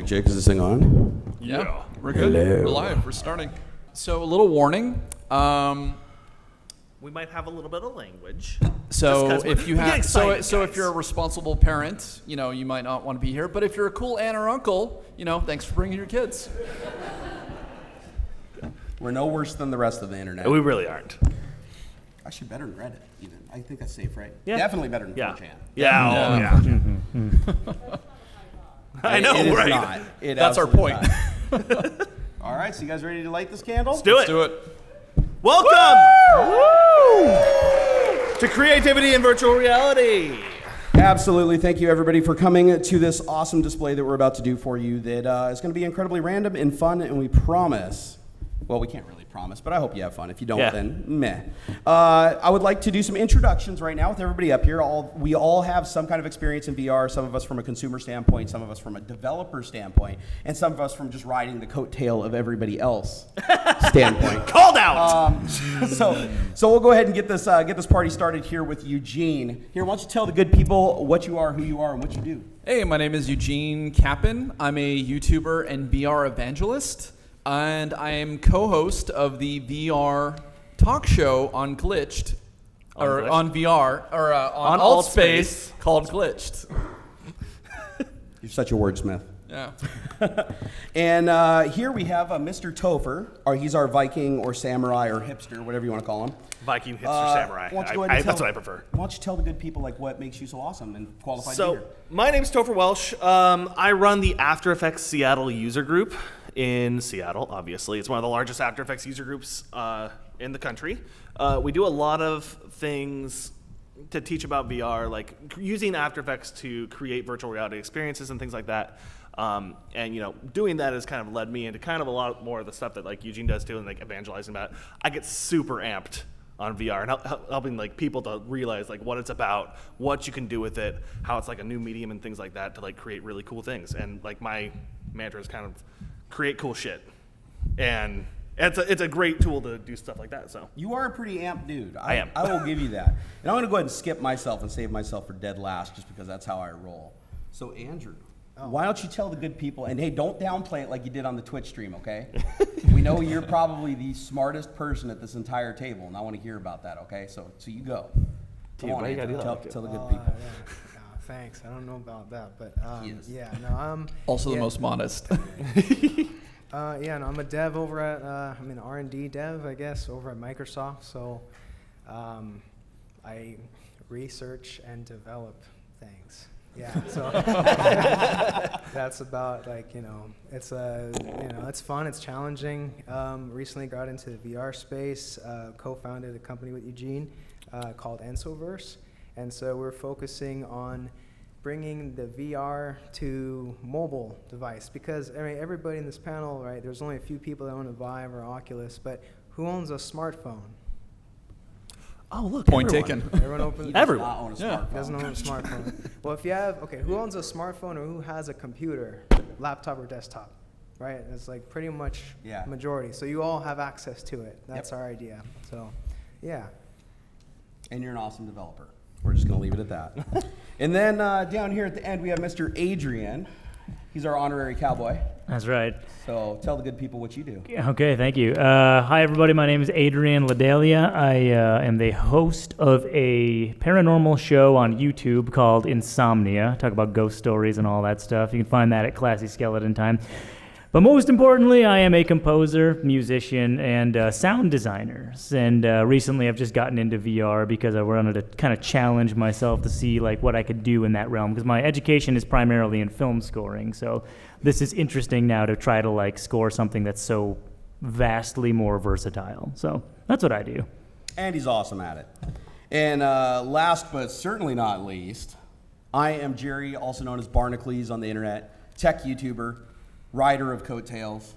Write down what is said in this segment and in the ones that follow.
Jake, is this thing on? Yeah, we're good. Hello. We're live. We're starting. So a little warning. We might have a little bit of language. So if you have, so guys. if you're a responsible parent, you know, you might not want to be here. But if you're a cool aunt or uncle, you know, thanks for bringing your kids. We're no worse than the rest of the internet. We really aren't. Actually, better than Reddit, even. I think that's safe, right? Yeah. Definitely better than Yeah. 4chan. Yeah. I know, It is right? not. It That's our absolutely point. not. All right, so you guys ready to light this candle? Let's do it. Do it. Welcome to Creativity in Virtual Reality. Absolutely. Thank you, everybody, for coming to this awesome display that we're about to do for you that is going to be incredibly random and fun, and we promise, well, we can't really promise, but I hope you have fun. If you don't, then meh. I would like to do some introductions right now with everybody up here. We all have some kind of experience in VR, some of us from a consumer standpoint, some of us from a developer standpoint, and some of us from just riding the coattail of everybody else standpoint. Called out. So we'll go ahead and get this party started here with Eugene. Here, why don't you tell the good people what you are, who you are, and what you do? Hey, my name is Eugene Kappen. I'm a YouTuber and VR evangelist, and I am co-host of the VR talk show on Glitched, on VR, or on Altspace called Glitched. You're such a wordsmith. Yeah. And here we have Mr. Topher, or he's our Viking or samurai or hipster, whatever you want to call him. Viking, hipster, samurai. Why don't you go ahead and That's what I prefer. Why don't you tell the good people like what makes you so awesome and qualified to be So, here? my name's Topher Welsh. I run the After Effects Seattle user group in Seattle, obviously. It's one of the largest After Effects user groups in the country. We do a lot of things to teach about VR, like using After Effects to create virtual reality experiences and things like that. And, you know, doing that has kind of led me into kind of a lot more of the stuff that, like, Eugene does too, and, like, evangelizing about it. I get super amped on VR and helping, like, people to realize, like, what it's about, what you can do with it, how it's, like, a new medium and things like that to, like, create really cool things. And, like, my mantra is kind of create cool shit. And it's a great tool to do stuff like that. So You are a pretty amped dude. I am. I will give you that. And I'm going to go ahead and skip myself and save myself for dead last just because that's how I roll. So, Andrew, why don't you tell the good people, and hey, don't downplay it like you did on the Twitch stream, okay? We know you're probably the smartest person at this entire table, and I want to hear about that, okay? So you go. Come on, Andrew, tell the good people. Yeah. No, thanks. I don't know about that, but Yes. yeah, no, Also the most modest. I'm a dev over at I'm an R&D dev, I guess, over at Microsoft. So I research and develop things. Yeah, so that's about, like, it's it's fun, it's challenging. Recently got into the VR space, co-founded a company with Eugene called Ensoverse, and so we're focusing on bringing the VR to mobile device, because I mean, everybody in this panel, right, there's only a few people that own a Vive or Oculus, but who owns a smartphone? oh, look, Point everyone. taken. Everyone opens Everyone. Not own a Yeah. smartphone. doesn't own a smartphone. Well, if you have, who owns a smarphone or who has a computer, laptop or desktop, right? It's like pretty much majority. So you all have access to it. That's our idea. So, yeah. And you're an awesome developer. We're just going to leave it at that. And then down here at the end, we have Mr. Adrian. He's our honorary cowboy. That's right. So tell the good people what you do. Okay, thank you. Hi, everybody. My name is Adrian Ladelia. I am the host of a paranormal show on YouTube called Insomnia. Talk about ghost stories and all that stuff. You can find that at Classy Skeleton Time. But most importantly, I am a composer, musician, and sound designer. And recently I've just gotten into VR because I wanted to kind of challenge myself to see like what I could do in that realm, because my education is primarily in film scoring. So this is interesting now to try to like score something that's so vastly more versatile. So that's what I do. And he's awesome at it. And last but certainly not least, I am Jerry, also known as Barnacules on the internet, tech YouTuber, rider of coattails,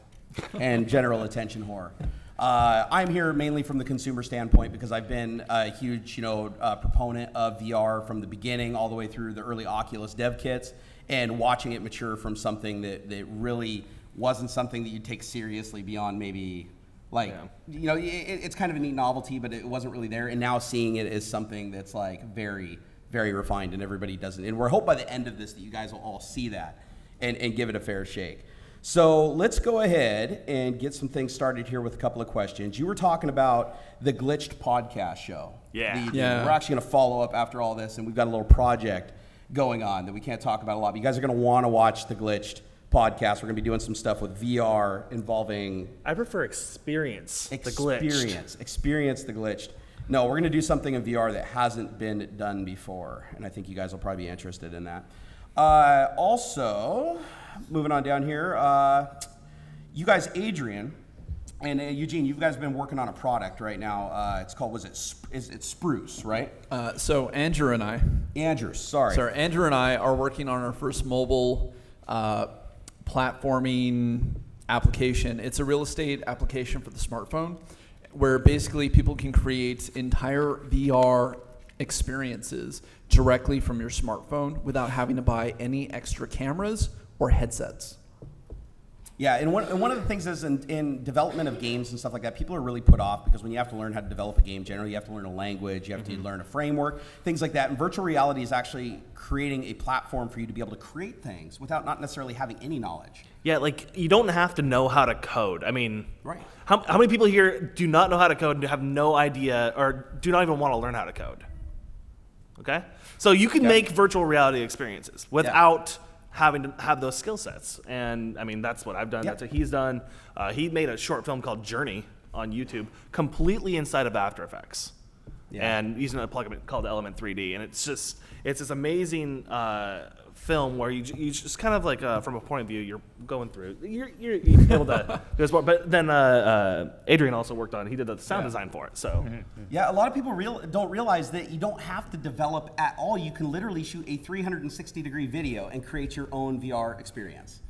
and general attention whore. I'm here mainly from the consumer standpoint because I've been a huge, proponent of VR from the beginning all the way through the early Oculus dev kits, and watching it mature from something that really wasn't something that you'd take seriously beyond maybe it's kind of a neat novelty, but it wasn't really there. And now seeing it as something that's like very, very refined, and everybody does it. And we're hoping by the end of this that you guys will all see that. and give it a fair shake. So let's go ahead and get some things started here with a couple of questions. You were talking about the Glitched podcast show. Yeah. We're actually going to follow up after all this, and we've got a little project going on that we can't talk about a lot. But you guys are going to want to watch the Glitched podcast. We're going to be doing some stuff with VR involving... I prefer experience the glitched. Experience the Glitched. No, we're going to do something in VR that hasn't been done before, and I think you guys will probably be interested in that. Also, moving on down here, you guys, Adrian and Eugene, you guys have been working on a product right now. It's called, is it Spruce, right? So Andrew and I. Andrew and I are working on our first mobile platforming application. It's a real estate application for the smartphone, where basically people can create entire VR experiences directly from your smartphone without having to buy any extra cameras or headsets. Yeah, and one of the things is in development of games and stuff like that, people are really put off because when you have to learn how to develop a game, generally you have to learn a language, you have to learn a framework, things like that. And virtual reality is actually creating a platform for you to be able to create things without not necessarily having any knowledge. Yeah, like you don't have to know how to code. I mean, right. How many people here do not know how to code and have no idea or do not even want to learn how to code? Okay? So you can make virtual reality experiences without having to have those skill sets. And I mean, that's what I've done. That's what he's done. He made a short film called Journey on YouTube, completely inside of After Effects. And using a plugin called Element 3D. And it's this amazing film where you just kind of like, from a point of view, you're going through, you're able to do this more. But then Adrian also worked on, he did the sound design for it. So yeah, a lot of people don't realize that you don't have to develop at all. You can literally shoot a 360-degree video and create your own VR experience.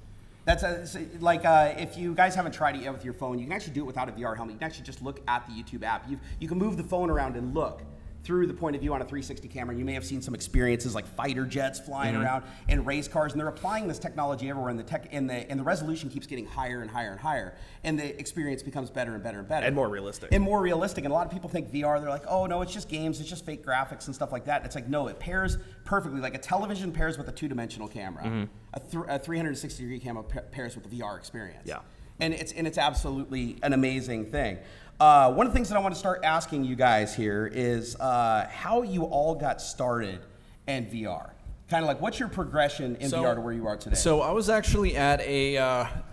That's if you guys haven't tried it yet with your phone, you can actually do it without a VR helmet. You can actually just look at the YouTube app. You can move the phone around and look through the point of view on a 360 camera. And you may have seen some experiences like fighter jets flying around and race cars, and they're applying this technology everywhere. And the resolution keeps getting higher and higher and higher, and the experience becomes better and better and better. And more realistic. And more realistic. And a lot of people think VR, they're like, oh no, it's just games, it's just fake graphics and stuff like that. It's like, no, it pairs perfectly. Like a television pairs with a two-dimensional camera. A 360-degree camera pairs with the VR experience. Yeah. And it's absolutely an amazing thing. One of the things that I want to start asking you guys here is how you all got started in VR. Kind of like, what's your progression in VR to where you are today? So I was actually at a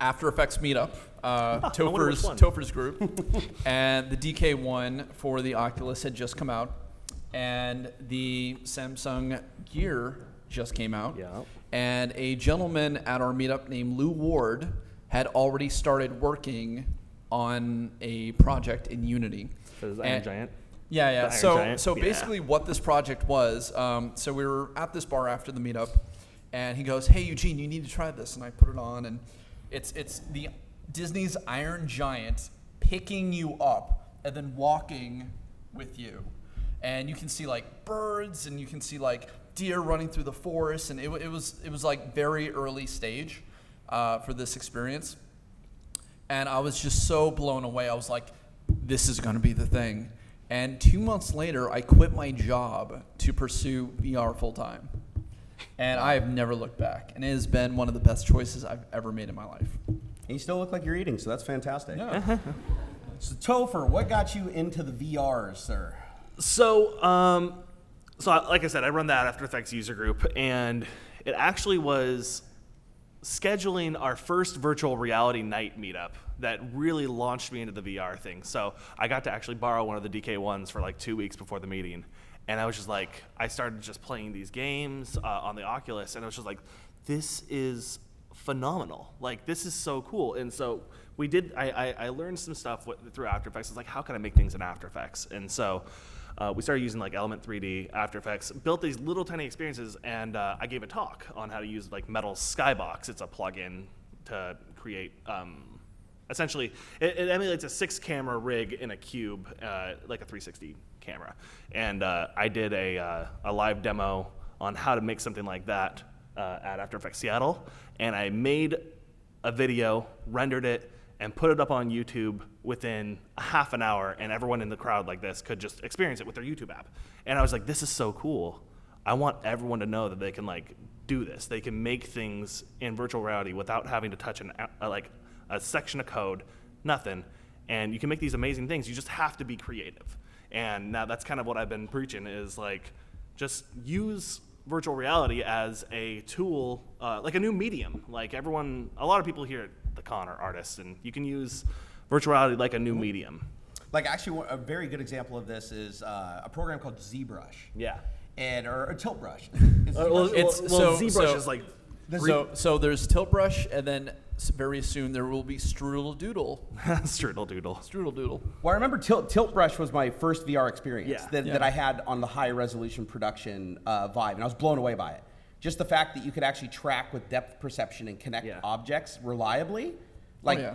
After Effects meetup, Topher's group, and the DK1 for the Oculus had just come out, and the Samsung Gear just came out, and a gentleman at our meetup named Lou Ward had already started working on a project in Unity. So Iron Giant? Yeah. So basically what this project was, so we were at this bar after the meetup, and he goes, hey, Eugene, you need to try this. And I put it on, and it's the Disney's Iron Giant picking you up and then walking with you. And you can see like birds, and you can see like deer running through the forest, and it was like very early stage for this experience. And I was just so blown away. I was like, this is going to be the thing. And 2 months later, I quit my job to pursue VR full time. And I have never looked back. And it has been one of the best choices I've ever made in my life. And you still look like you're eating, so that's fantastic. Yeah. So Topher, what got you into the VRs, sir? So like I said, I run that After Effects user group, and it actually was scheduling our first virtual reality night meetup that really launched me into the VR thing. So I got to actually borrow one of the DK1s for like 2 weeks before the meeting. And I was just like, I started just playing these games on the Oculus, and I was just like, this is phenomenal. Like, this is so cool. And so I learned some stuff through After Effects. It's like, how can I make things in After Effects? And so we started using like Element 3D, After Effects, built these little tiny experiences, and I gave a talk on how to use like Metal's Skybox. It's a plugin to create, essentially, it emulates a 6-camera rig in a cube, like a 360 camera. And I did a live demo on how to make something like that at After Effects Seattle, and I made a video, rendered it, and put it up on YouTube within a half an hour, and everyone in the crowd like this could just experience it with their YouTube app. And I was like, this is so cool. I want everyone to know that they can like do this. They can make things in virtual reality without having to touch a section of code, nothing. And you can make these amazing things. You just have to be creative. And now that's kind of what I've been preaching is like, just use virtual reality as a tool, like a new medium. Like a lot of people here at the con are artists, and you can use virtual reality like a new medium. Like actually, a very good example of this is a program called ZBrush. Yeah. Or Tilt Brush. ZBrush is like So there's Tilt Brush, and then very soon there will be Strudel Doodle. Strudel Doodle. Strudel Doodle. Well, I remember Tilt Brush was my first VR experience Yeah. that I had on the high resolution production VIVE, and I was blown away by it. Just the fact that you could actually track with depth perception and connect objects reliably,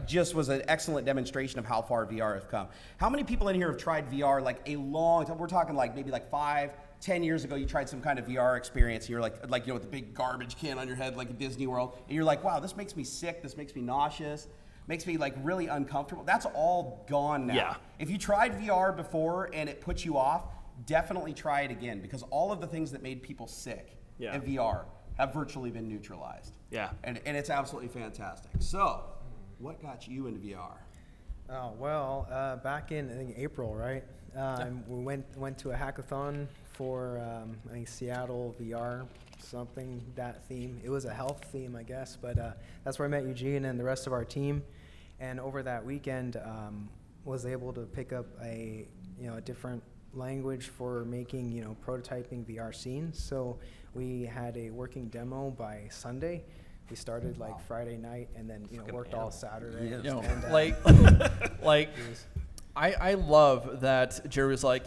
just was an excellent demonstration of how far VR has come. How many people in here have tried VR like a long time? We're talking like maybe like 5-10 years ago, you tried some kind of VR experience, and you're like with the big garbage can on your head like a Disney World, and you're like, wow, this makes me sick, this makes me nauseous, makes me like really uncomfortable. That's all gone now. Yeah. If you tried VR before and it puts you off, definitely try it again, because all of the things that made people sick in VR have virtually been neutralized. Yeah. And it's absolutely fantastic. So, what got you into VR? Oh, well, back in, I think, April, right? We went to a hackathon for, I think, Seattle VR, something, that theme. It was a health theme, I guess, but that's where I met Eugene and the rest of our team. And over that weekend, was able to pick up a different language for making, prototyping VR scenes. So we had a working demo by Sunday. We started like Friday night and then worked all Saturday. I love that Jerry was like,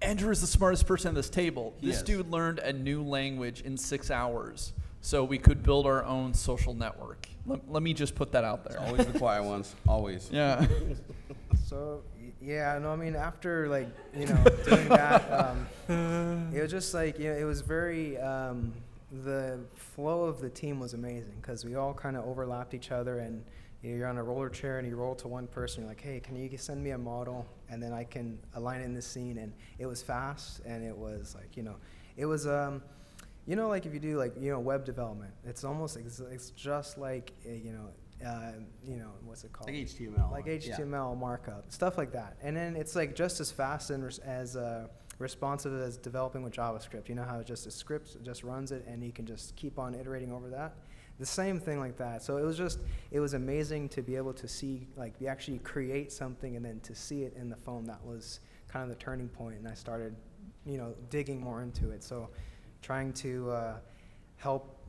Andrew is the smartest person at this table. This dude learned a new language in 6 hours, so we could build our own social network. Let me just put that out there. Always the quiet ones. Always. Yeah. So after doing that, it was just like it was very. The flow of the team was amazing because we all kind of overlapped each other, and you're on a roller chair and you roll to one person. You're like, hey, can you send me a model, and then I can align in this scene. And it was fast, and it was like it was like if you do web development, it's almost it's just like what's it called? Like HTML. Like HTML markup, stuff like that. And then it's like just as fast and as responsive as developing with JavaScript. You know how just a script just runs it and you can just keep on iterating over that? The same thing like that. So it was amazing to be able to see, you actually create something and then to see it in the phone. That was kind of the turning point, and I started, digging more into it. So trying to help,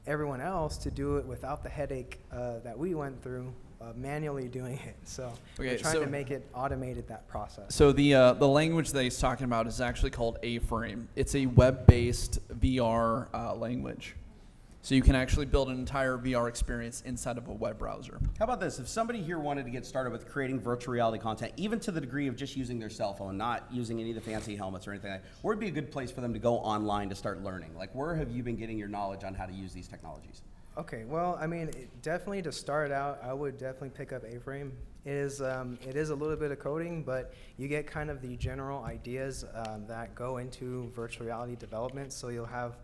everyone else to do it without the headache that we went through manually doing it. So we're trying to make it automated, that process. So the language that he's talking about is actually called A-Frame. It's a web-based VR language. So you can actually build an entire VR experience inside of a web browser. How about this? If somebody here wanted to get started with creating virtual reality content, even to the degree of just using their cell phone, not using any of the fancy helmets or anything like that, where would be a good place for them to go online to start learning? Like, where have you been getting your knowledge on how to use these technologies? Okay, well, definitely to start out, I would definitely pick up A-Frame. It is a little bit of coding, but you get kind of the general ideas that go into virtual reality development. So you'll have,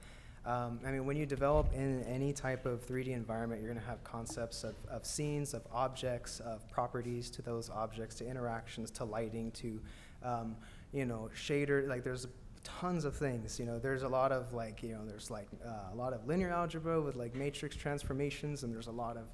when you develop in any type of 3D environment, you're going to have concepts of scenes, of objects, of properties to those objects, to interactions, to lighting, to, shader. There's tons of things. There's a lot of there's a lot of linear algebra with matrix transformations, and there's a lot of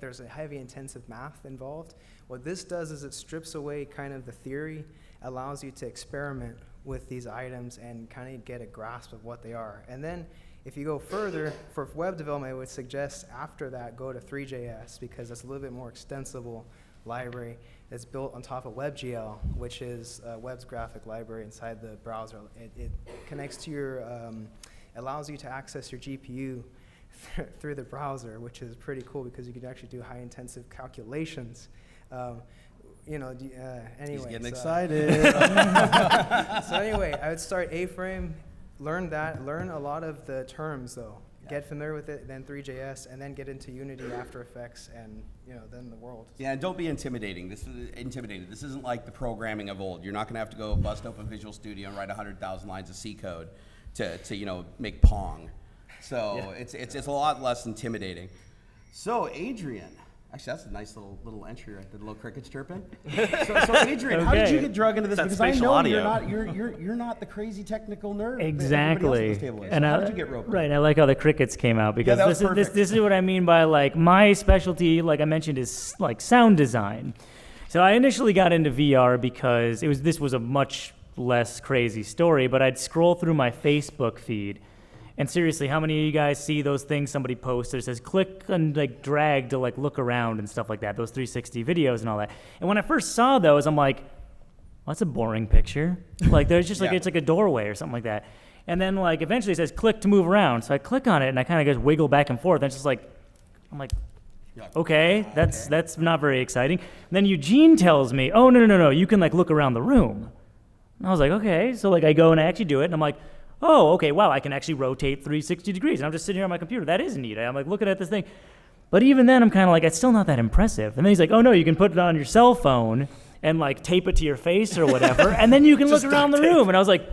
there's a heavy intensive math involved. What this does is it strips away kind of the theory, allows you to experiment with these items and kind of get a grasp of what they are. And then if you go further, for web development, I would suggest after that go to 3JS, because it's a little bit more extensible library that's built on top of WebGL, which is web's graphic library inside the browser. It connects to your, allows you to access your GPU through the browser, which is pretty cool because you can actually do high intensive calculations. Anyway. He's getting excited. So anyway, I would start A-Frame, learn a lot of the terms though. Get familiar with it, then 3JS, and then get into Unity, After Effects, and then the world. Yeah, and don't be intimidated. This isn't like the programming of old. You're not going to have to go bust open Visual Studio and write 100,000 lines of C code to make Pong. So it's a lot less intimidating. So Adrian, actually that's a nice little entry right there, the little crickets chirping. So Adrian, how did you get drug into this? That's Because I spatial know audio. you're not the crazy technical nerd. Exactly. That everybody else at this table is. And How did you get roped in? right, I like how the crickets came out because that was this perfect. is what I mean by like my specialty, like I mentioned, is like sound design. So I initially got into VR because this was a much less crazy story, but I'd scroll through my Facebook feed. And seriously, how many of you guys see those things somebody posts that says click and like drag to like look around and stuff like that, those 360 videos and all that. And when I first saw those, I'm like, well, that's a boring picture. Like there's just like, Yeah. it's like a doorway or something like that. And then like eventually it says click to move around. So I click on it and I kind of just wiggle back and forth. And it's just like, I'm like, okay, that's not very exciting. And then Eugene tells me, oh, no, you can like look around the room. And I was like, okay. So like I go and I actually do it and I'm like, oh, okay, wow, I can actually rotate 360 degrees. And I'm just sitting here on my computer. That is neat. I'm like looking at this thing. But even then, I'm kind of like, it's still not that impressive. And then he's like, oh, no, you can put it on your cell phone and like tape it to your face or whatever. And then you can look around the room. And I was like,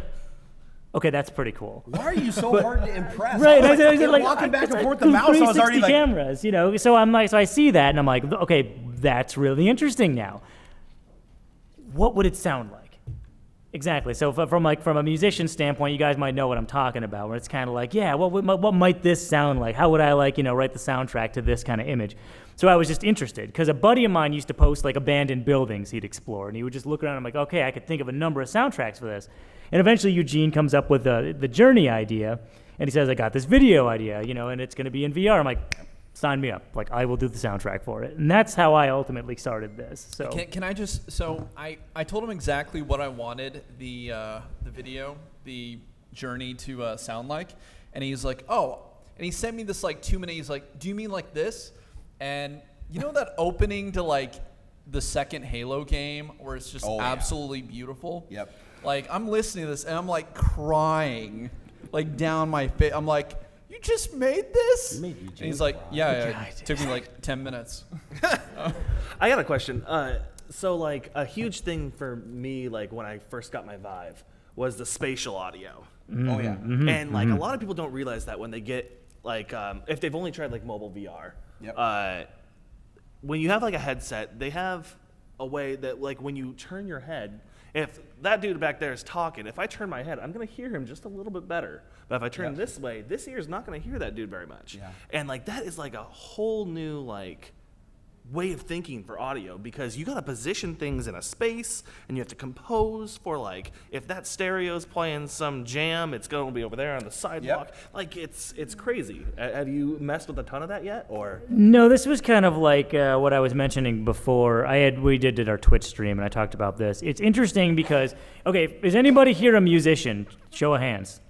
okay, that's pretty cool. Why are you so hard to impress? Right, I was I like, walking back and forth the mouse, I was already 360 like, cameras, you know. So I'm like, so I see that, and I'm like, okay, that's really interesting now. What would it sound like? Exactly. So from a musician standpoint, you guys might know what I'm talking about. Where it's kind of like, yeah, what might this sound like? How would I write the soundtrack to this kind of image? So I was just interested because a buddy of mine used to post like abandoned buildings he'd explore, and he would just look around and I'm like, okay, I could think of a number of soundtracks for this. And eventually Eugene comes up with the Journey idea, and he says, I got this video idea, and it's going to be in VR. I'm like, sign me up. Like, I will do the soundtrack for it. And that's how I ultimately started this. So Can I just, so I told him exactly what I wanted the video, the Journey to sound like, and he's like, oh, and he sent me this like 2 minute, he's like, do you mean like this? And you know that opening to like the second Halo game where it's just absolutely beautiful? Yep. Like, I'm listening to this, and I'm, like, crying, like, down my face. I'm like, you just made this? You made Eugene and he's like, cry. yeah, it took me, like, 10 minutes. I got a question. So, like, a huge thing for me, like, when I first got my Vive was the spatial audio. Oh, yeah. And, like, a lot of people don't realize that when they get, like, if they've only tried, like, mobile VR. Yep. When you have, like, a headset, they have a way that, like, when you turn your head, if that dude back there is talking, if I turn my head, I'm going to hear him just a little bit better. But if I turn this way, this ear is not going to hear that dude very much. Yeah. And, like, that is, like, a whole new, like, way of thinking for audio because you got to position things in a space and you have to compose for, like, if that stereo's playing some jam, it's going to be over there on the sidewalk. Yep. Like, it's crazy. Have you messed with a ton of that yet? Or no, this was kind of like what I was mentioning before. We did our Twitch stream, and I talked about this. It's interesting because, okay, is anybody here a musician? Show of hands.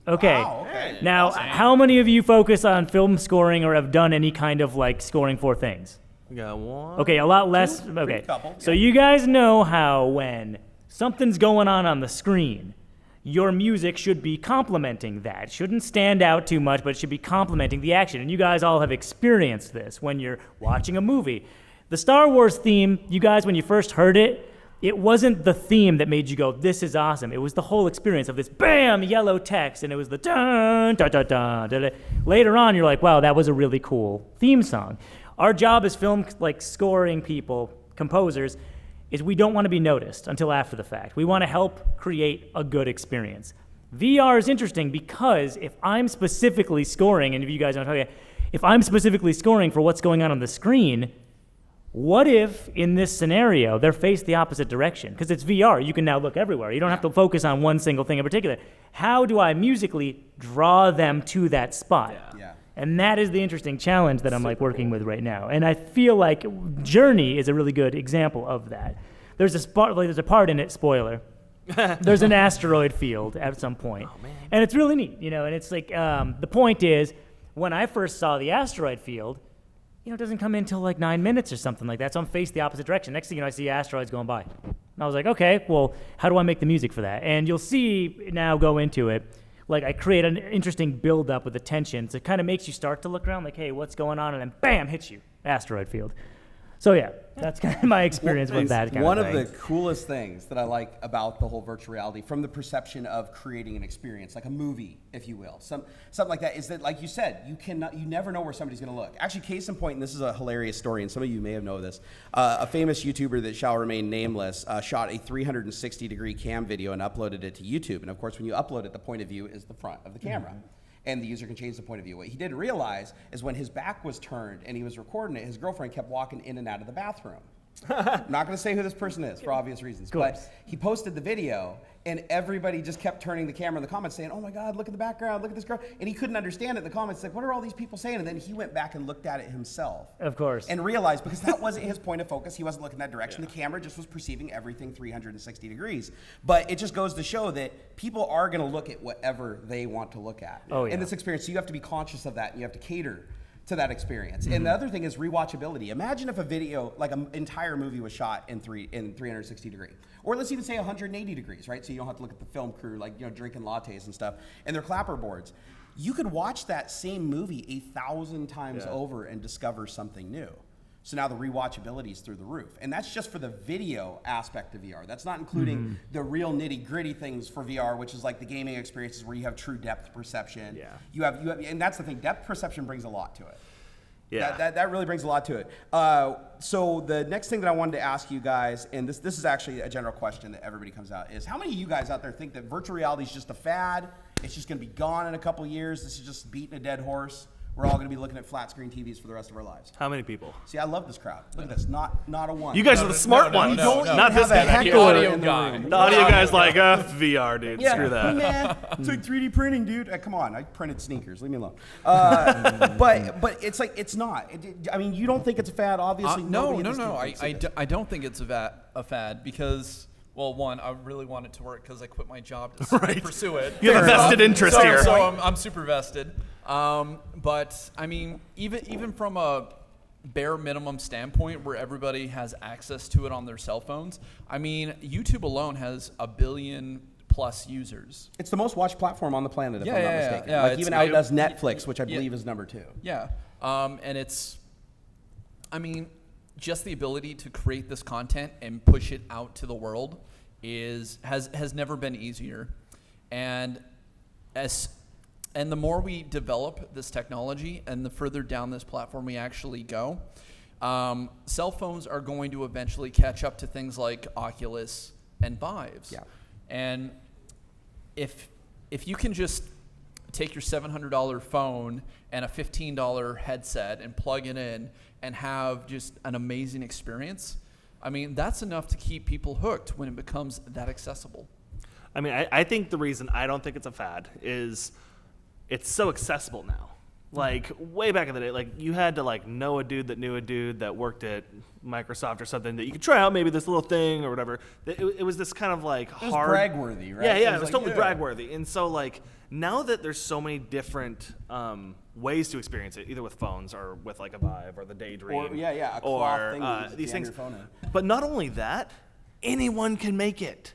Okay. Wow, okay. Now, how many of you focus on film scoring or have done any kind of like scoring for things? we got one? Okay, a lot less. Okay. couple, So yeah. you guys know how when something's going on the screen, your music should be complementing that. It shouldn't stand out too much, but it should be complementing the action. And you guys all have experienced this when you're watching a movie. The Star Wars theme, you guys, when you first heard it, it wasn't the theme that made you go, this is awesome. It was the whole experience of this bam, yellow text, and it was the dun, dun, dun, dun, dun, dun. Later on, you're like, wow, that was a really cool theme song. Our job as film scoring people, composers, is we don't want to be noticed until after the fact. We want to help create a good experience. VR is interesting because if I'm specifically scoring, and if you guys don't know, if I'm specifically scoring for what's going on the screen, what if in this scenario they're faced the opposite direction? Because it's VR, you can now look everywhere. You don't have to focus on one single thing in particular. How do I musically draw them to that spot? Yeah. And that is the interesting challenge that I'm working with right now. And I feel like Journey is a really good example of that. There's a part in it, spoiler. There's an asteroid field at some point. Oh, man. And it's really neat, and it's like, the point is, when I first saw the asteroid field, it doesn't come in until 9 minutes or something like that. So I'm faced the opposite direction. Next thing you know, I see asteroids going by. And I was like, okay, well, how do I make the music for that? And you'll see now go into it. I create an interesting build-up with the tension. So it kind of makes you start to look around like, hey, what's going on? And then bam, hits you, asteroid field. So yeah, that's kind of my experience with that kind One of of thing. the coolest things that I like about the whole virtual reality, from the perception of creating an experience, like a movie, if you will, something like that, is that, like you said, you never know where somebody's going to look. Actually, case in point, and this is a hilarious story, and some of you may have known this, a famous YouTuber that shall remain nameless shot a 360-degree cam video and uploaded it to YouTube. And of course, when you upload it, the point of view is the front of the camera. And the user can change the point of view. What he didn't realize is when his back was turned and he was recording it, his girlfriend kept walking in and out of the bathroom. I'm not going to say who this person is for obvious reasons, but he posted the video, and everybody just kept turning the camera in the comments saying, "Oh my God, look at the background, look at this girl," and he couldn't understand it in the comments. Like, what are all these people saying? And then he went back and looked at it himself. Of course. And realized, because that wasn't his point of focus, he wasn't looking that direction. The camera just was perceiving everything 360 degrees. But it just goes to show that people are going to look at whatever they want to look at in this experience. So you have to be conscious of that, and you have to cater to that experience. And the other thing is rewatchability. Imagine if a video, like an entire movie, was shot in 360 degree, or let's even say 180 degrees, right? So you don't have to look at the film crew, like, drinking lattes and stuff, and their clapperboards. You could watch that same movie 1,000 times over and discover something new. So now the rewatchability is through the roof. And that's just for the video aspect of VR. That's not including the real nitty-gritty things for VR, which is like the gaming experiences where you have true depth perception. Yeah. You have, and that's the thing, depth perception brings a lot to it. Yeah. That really brings a lot to it. So the next thing that I wanted to ask you guys, and this is actually a general question that everybody comes out, is how many of you guys out there think that virtual reality is just a fad? It's just going to be gone in a couple years. This is just beating a dead horse. We're all going to be looking at flat screen TVs for the rest of our lives. How many people? See, I love this crowd. Look at this. Not a one. You guys are the smart ones. Not this guy. The audio guy. The audio guy's like, VR, dude. Screw that. Nah, it's like 3D printing, dude. Come on, I printed sneakers. Leave me alone. But it's like, it's not. I mean, you don't think it's a fad, obviously. No. I don't think it's a fad because, well, one, I really want it to work because I quit my job to pursue it. You have a vested interest here. So I'm super vested. But I mean, even from a bare minimum standpoint where everybody has access to it on their cell phones, I mean, YouTube alone has 1 billion plus users. It's the most watched platform on the planet, if I'm not mistaken. Yeah, like even outdoes Netflix, which I believe is number 2. Yeah. And it's, I mean, just the ability to create this content and push it out to the world has never been easier. And the more we develop this technology and the further down this platform we actually go, cell phones are going to eventually catch up to things like Oculus and VIVEs. Yeah. And if you can just take your $700 phone and a $15 headset and plug it in and have just an amazing experience, I mean, that's enough to keep people hooked when it becomes that accessible. I mean, I think the reason I don't think it's a fad is it's so accessible now. Like, way back in the day, like, you had to, like, know a dude that knew a dude that worked at Microsoft or something that you could try out maybe this little thing or whatever. It was this kind of, like, it was hard... brag-worthy, right? Yeah, it was totally brag-worthy. And so, like, now that there's so many different ways to experience it, either with phones or with, like, a Vive or the Daydream. Or, a cloth thing that you these things. Your phone in. But not only that, anyone can make it.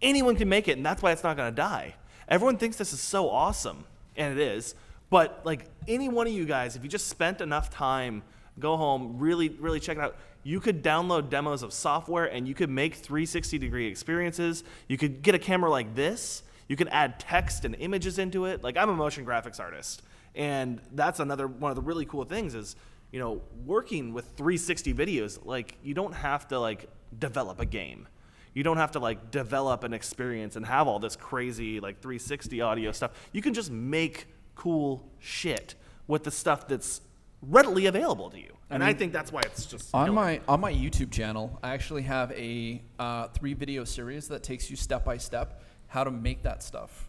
Anyone can make it, and that's why it's not going to die. Everyone thinks this is so awesome, and it is. But, like, any one of you guys, if you just spent enough time, go home, really, really check it out, you could download demos of software and you could make 360-degree experiences. You could get a camera like this. You could add text and images into it. Like, I'm a motion graphics artist, and that's another one of the really cool things is, you know, working with 360 videos, like, you don't have to, like, develop a game. You don't have to, like, develop an experience and have all this crazy, like, 360 audio stuff. You can just make cool shit with the stuff that's readily available to you. And I think that's why it's just on my YouTube channel, I actually have a 3-video series that takes you step by step how to make that stuff.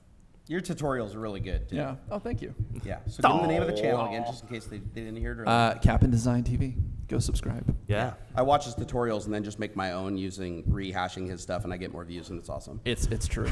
Your tutorials are really good, too. Yeah. Oh, thank you. Yeah. So give them the name of the channel again, just in case they didn't hear it earlier. Cap'n Design TV. Go subscribe. Yeah. I watch his tutorials and then just make my own using rehashing his stuff, and I get more views, and it's awesome. It's true.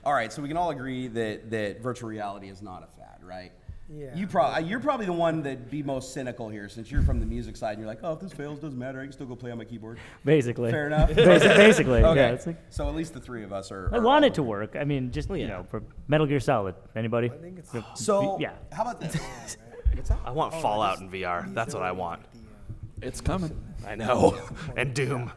All right, so we can all agree that virtual reality is not a fad, right? Yeah. You're probably the one that'd be most cynical here, since you're from the music side, and you're like, oh, if this fails, doesn't matter. I can still go play on my keyboard. Basically. Fair enough. Basically. Okay. Yeah. It's like, so at least the three of us are. I want it to work. I mean, just you know, for Metal Gear Solid. Anybody? I think it's So yeah. how about this? I want Fallout in VR. That's what I want. It's coming. I know. And Doom.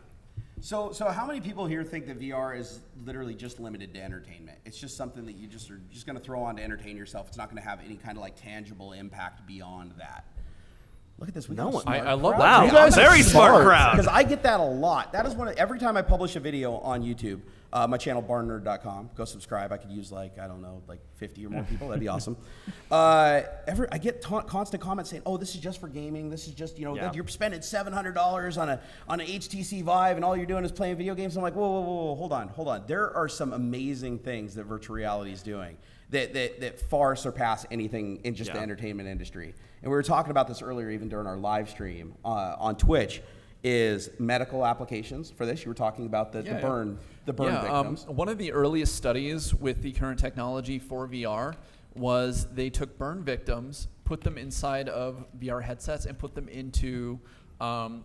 So how many people here think that VR is literally just limited to entertainment? It's just something that you just are just going to throw on to entertain yourself. It's not going to have any kind of like tangible impact beyond that. Look at this. We got a smart I love crowd. Wow, You guys are very smart crowd. Because I get that a lot. That is every time I publish a video on YouTube, my channel, barnnerd.com, go subscribe. I could use like 50 or more people. That'd be awesome. I get constant comments saying, oh, this is just for gaming. This is just, Yeah. you're spending $700 on an HTC VIVE and all you're doing is playing video games. I'm like, whoa, hold on. There are some amazing things that virtual reality is doing that far surpass anything in just the entertainment industry. And we were talking about this earlier, even during our live stream on Twitch, is medical applications for this. You were talking about the burn victims. One of the earliest studies with the current technology for VR was they took burn victims, put them inside of VR headsets, and put them into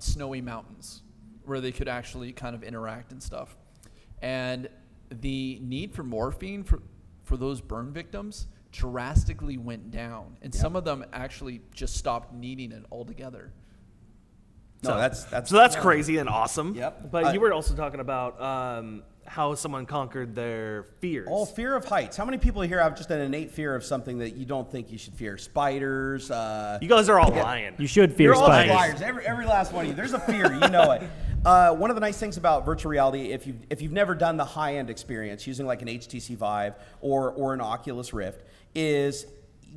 snowy mountains where they could actually kind of interact and stuff. And the need for morphine for those burn victims drastically went down, and some of them actually just stopped needing it altogether. No, that's crazy and awesome. Yep. But you were also talking about how someone conquered their fears. Oh, fear of heights. How many people here have just an innate fear of something that you don't think you should fear? Spiders. You guys are all lying. You should fear You're all spiders. liars. Every last one of you. There's a fear. You know it. One of the nice things about virtual reality, if you've never done the high-end experience using like an HTC Vive or an Oculus Rift, is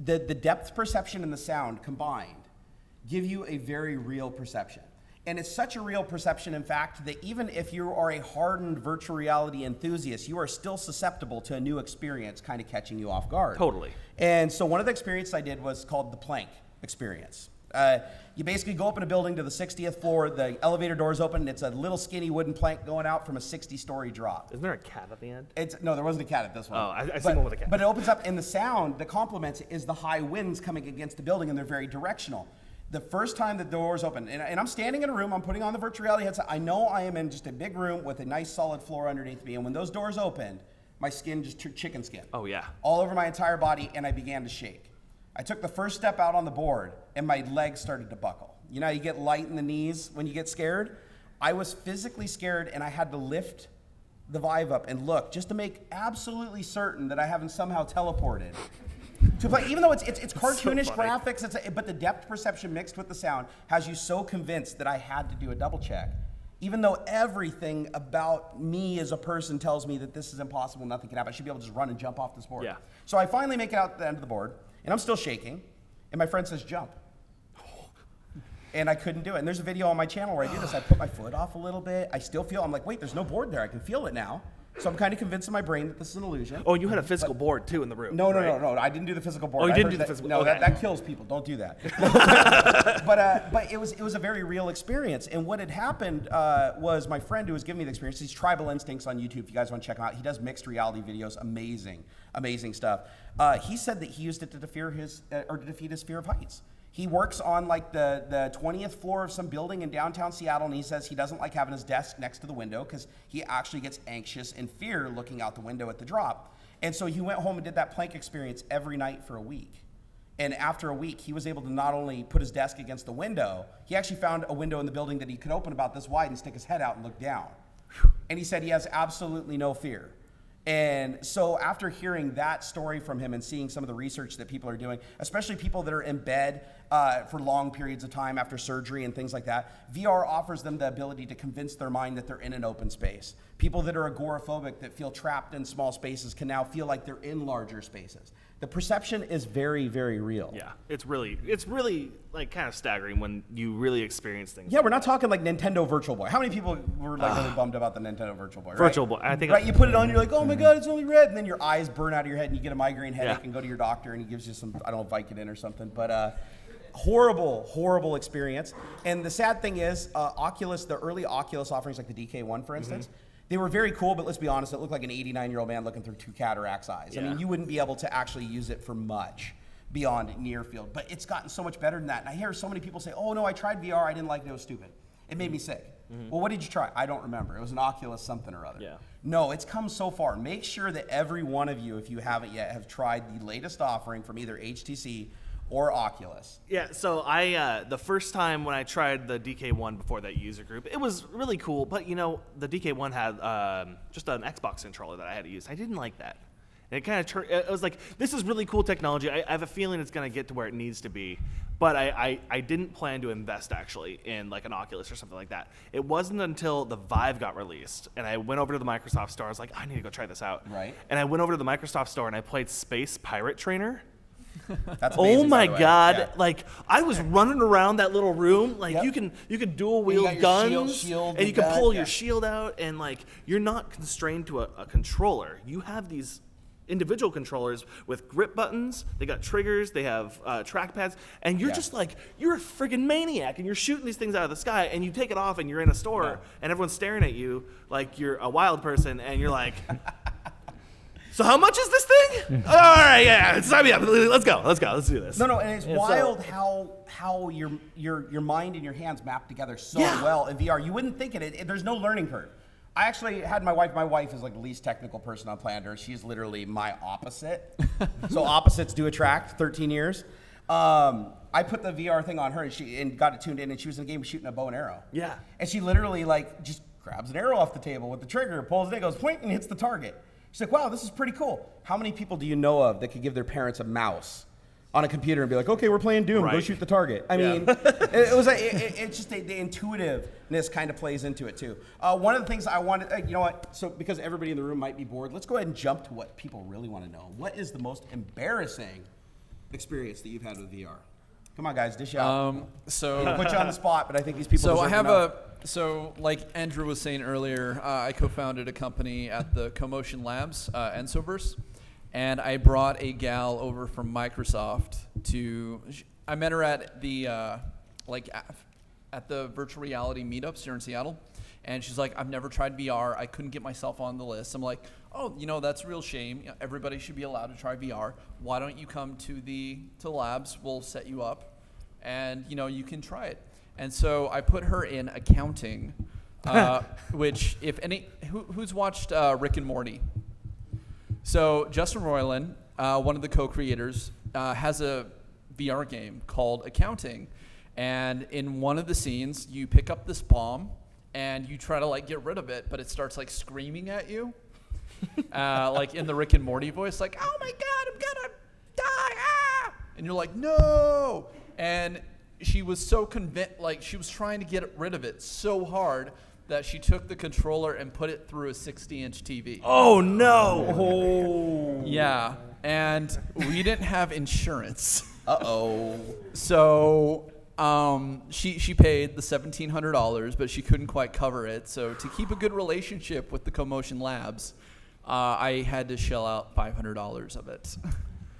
the depth perception and the sound combined give you a very real perception. And it's such a real perception, in fact, that even if you are a hardened virtual reality enthusiast, you are still susceptible to a new experience kind of catching you off guard. Totally. And so one of the experiences I did was called the plank experience. You basically go up in a building to the 60th floor, the elevator doors open, and it's a little skinny wooden plank going out from a 60-story drop. Isn't there a cat at the end? No, there wasn't a cat at this one. Oh, I see one with a cat. But it opens up, and the sound that complements it is the high winds coming against the building, and they're very directional. The first time the doors open, and I'm standing in a room, I'm putting on the virtual reality headset, I know I am in just a big room with a nice solid floor underneath me, and when those doors opened, my skin just turned chicken skin. Oh, yeah. All over my entire body, and I began to shake. I took the first step out on the board, and my legs started to buckle. You know how you get light in the knees when you get scared? I was physically scared, and I had to lift the Vive up and look just to make absolutely certain that I haven't somehow teleported. To play, even though it's cartoonish graphics, but the depth perception mixed with the sound has you so convinced that I had to do a double check. Even though everything about me as a person tells me that this is impossible, nothing can happen, I should be able to just run and jump off this board. Yeah. So I finally make it out to the end of the board, and I'm still shaking, and my friend says, jump. And I couldn't do it. And there's a video on my channel where I do this. I put my foot off a little bit. I still feel, I'm like, wait, there's no board there. I can feel it now. So I'm kind of convinced in my brain that this is an illusion. Oh, and you had a physical board, too, in the room. No. I didn't do the physical board. I heard that. No, that kills people. Don't do that. But it was a very real experience. And what had happened was my friend who was giving me the experience, he's Tribal Instincts on YouTube, if you guys want to check him out. He does mixed reality videos, amazing stuff. He said that he used it to defeat his fear of heights. He works on like the 20th floor of some building in downtown Seattle, and he says he doesn't like having his desk next to the window because he actually gets anxious and fear looking out the window at the drop. And so he went home and did that plank experience every night for a week. And after a week, he was able to not only put his desk against the window, he actually found a window in the building that he could open about this wide and stick his head out and look down. And he said he has absolutely no fear. And so after hearing that story from him and seeing some of the research that people are doing, especially people that are in bed for long periods of time after surgery and things like that, VR offers them the ability to convince their mind that they're in an open space. People that are agoraphobic, that feel trapped in small spaces, can now feel like they're in larger spaces. The perception is very, very real. Yeah, it's really like kind of staggering when you really experience things. Yeah, we're not talking like Nintendo Virtual Boy. How many people were like really bummed about the Nintendo Virtual Boy? Virtual right? Boy, I think. Right, you put it on, you're like, oh my god, it's only red, and then your eyes burn out of your head, and you get a migraine headache, and go to your doctor, and he gives you some, I don't know, Vicodin or something, but horrible experience. And the sad thing is, Oculus, the early Oculus offerings, like the DK1, for instance. They were very cool, but let's be honest, it looked like an 89-year-old man looking through two cataracts' eyes. Yeah. I mean, you wouldn't be able to actually use it for much beyond near field, but it's gotten so much better than that. And I hear so many people say, oh no, I tried VR, I didn't like it, it was stupid. It made me sick. Well, what did you try? I don't remember. It was an Oculus something or other. Yeah. No, it's come so far. Make sure that every one of you, if you haven't yet, have tried the latest offering from either HTC or Oculus? Yeah, so I the first time when I tried the DK1 before that user group, it was really cool. But the DK1 had just an Xbox controller that I had to use. I didn't like that. And it kind of it was like, this is really cool technology. I have a feeling it's going to get to where it needs to be. But I didn't plan to invest actually in like an Oculus or something like that. It wasn't until the VIVE got released and I went over to the Microsoft store. I was like, I need to go try this out. Right. And I went over to the Microsoft store and I played Space Pirate Trainer. That's amazing, Oh my by the way. God! Yeah. Like I was running around that little room. Like Yep. you can dual wield your guns, shield, and you can gun, pull yeah. your shield out, and like you're not constrained to a controller. You have these individual controllers with grip buttons. They got triggers. They have trackpads, and you're just like you're a friggin' maniac, and you're shooting these things out of the sky, and you take it off, and you're in a store, and everyone's staring at you like you're a wild person, and you're like. So how much is this thing? All right, yeah, sign me up. Let's go. Let's do this. No, and it's wild how your mind and your hands map together so well in VR. You wouldn't think it. There's no learning curve. I actually had my wife. My wife is like the least technical person on planet Earth. She's literally my opposite. So opposites do attract. 13 years. I put the VR thing on her and got it tuned in, and she was in the game shooting a bow and arrow. Yeah. And she literally like just grabs an arrow off the table with the trigger, pulls it in, goes point, and hits the target. She's like, wow, this is pretty cool. How many people do you know of that could give their parents a mouse on a computer and be like, okay, we're playing Doom, go Right. shoot the target? I mean, it's just the intuitiveness kind of plays into it too. One of the things I wanted, you know what, so because everybody in the room might be bored, let's go ahead and jump to what people really want to know. What is the most embarrassing experience that you've had with VR? Come on, guys, dish out. So I'll put you on the spot, but I think these people So I deserve have to know. So like Andrew was saying earlier, I co-founded a company at the Commotion Labs, Ensoverse, and I brought a gal over from Microsoft I met her at the at the virtual reality meetups here in Seattle, and she's like, I've never tried VR. I couldn't get myself on the list. I'm like, oh, that's a real shame. Everybody should be allowed to try VR. Why don't you come to the labs? We'll set you up, and you can try it. And so I put her in accounting, which who's watched Rick and Morty? So Justin Roiland, one of the co-creators, has a VR game called Accounting, and in one of the scenes, you pick up this bomb and you try to like get rid of it, but it starts like screaming at you, like in the Rick and Morty voice, like, "Oh my God, I'm gonna die!" Ah! And you're like, "No!" And she was so convinced, like she was trying to get rid of it so hard that she took the controller and put it through a 60-inch TV. Oh no! Oh. Yeah, and we didn't have insurance. Uh-oh. So she paid the $1,700, but she couldn't quite cover it. So to keep a good relationship with the Commotion Labs, I had to shell out $500 of it.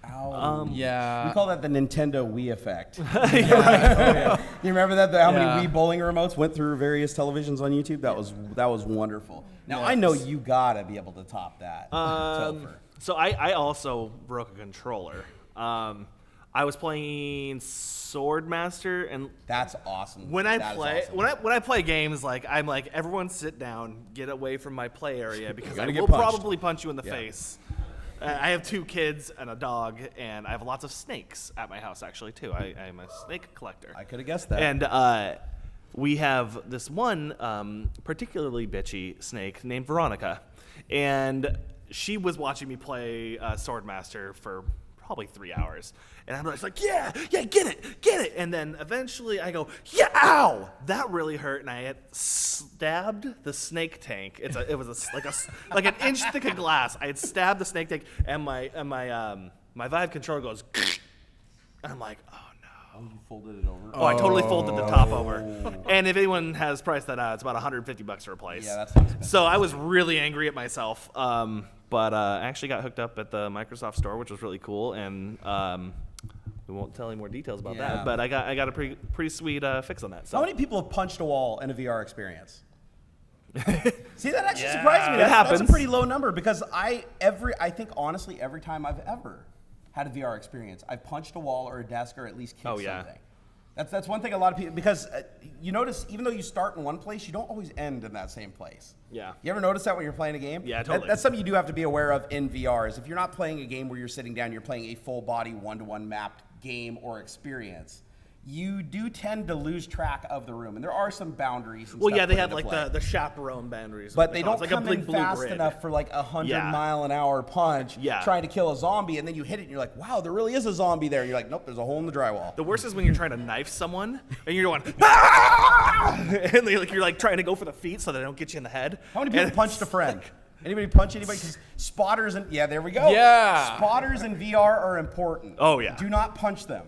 Ow. Yeah. We call that the Nintendo Wii effect. Yeah. You remember that? How many Wii bowling remotes went through various televisions on YouTube? That was wonderful. Now I know you gotta be able to top that. Topher. So I also broke a controller. I was playing Swordmaster, and That's awesome. when I That is play awesome. when I play games, like I'm like, everyone sit down, get away from my play area because I gonna will get punched. probably punch you in the Yeah. face. I have 2 kids and a dog, and I have lots of snakes at my house actually too. I'm a snake collector. I could have guessed that. And we have this one particularly bitchy snake named Veronica, and she was watching me play Swordmaster for probably 3 hours, and I'm just like, yeah, get it, and then eventually I go, yeah, ow, that really hurt, and I had stabbed the snake tank. It was like an inch thick of glass. I had stabbed the snake tank, and my Vive controller goes, and I'm like, oh no. Oh, you folded it over. Oh, I totally folded the top over. And if anyone has priced that out, it's about $150 to replace. Yeah, that's expensive. So I was really angry at myself. But I actually got hooked up at the Microsoft store, which was really cool. And we won't tell any more details about Yeah. that. But I got a pretty sweet fix on that. So How many people have punched a wall in a VR experience? See, that actually surprised me. It That's happens. a pretty low number because I think honestly every time I've ever had a VR experience, I've punched a wall or a desk or at least kicked Oh, yeah. something. That's one thing a lot of people, because you notice even though you start in one place, you don't always end in that same place. Yeah. You ever notice that when you're playing a game? Yeah, totally. That's something you do have to be aware of in VR, is if you're not playing a game where you're sitting down, you're playing a full body one-to-one mapped game or experience, you do tend to lose track of the room, and there are some boundaries. And Well, stuff yeah, they put have into like play. the chaperone boundaries. But they don't it's like come a big in blue fast grid. enough for like 100 Yeah. mile an hour punch Yeah. trying to kill a zombie, and then you hit it and you're like, wow, there really is a zombie there. And you're like, nope, there's a hole in the drywall. The worst is when you're trying to knife someone and you're going, "Ah!" and you're like trying to go for the feet so they don't get you in the head. How many people And punched a friend? Anybody punch anybody? 'Cause spotters and yeah, there we go. Yeah. Spotters in VR are important. Oh, yeah. Do not punch them.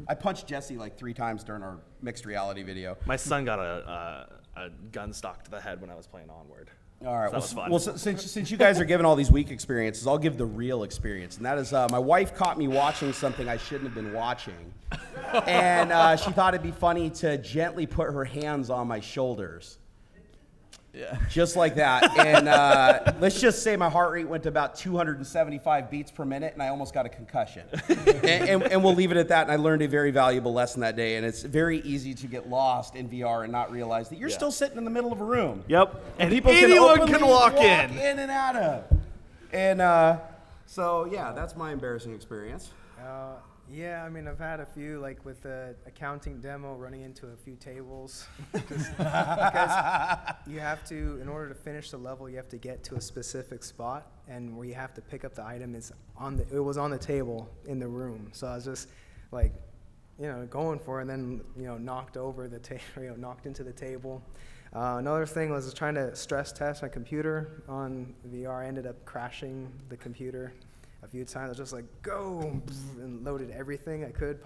I punched Jesse like 3 times during our mixed reality video. My son got a gun stock to the head when I was playing Onward. All right. That was fun. Well, since you guys are giving all these weak experiences, I'll give the real experience, and that is my wife caught me watching something I shouldn't have been watching, and she thought it'd be funny to gently put her hands on my shoulders. Yeah. Just like that. And let's just say my heart rate went to about 275 beats per minute, and I almost got a concussion. and we'll leave it at that. And I learned a very valuable lesson that day. And it's very easy to get lost in VR and not realize that you're still sitting in the middle of a room. Yep. And People anyone openly can walk in. and out of. And so, yeah, that's my embarrassing experience. Yeah, I mean, I've had a few, like with the accounting demo, running into a few tables. Because you have to, in order to finish the level, you have to get to a specific spot, and where you have to pick up the item is it was on the table in the room. So I was just like, going for it, and then, knocked over the table, knocked into the table. Another thing was trying to stress test my computer on VR. I ended up crashing the computer a few times. I was just like, go, and loaded everything I could,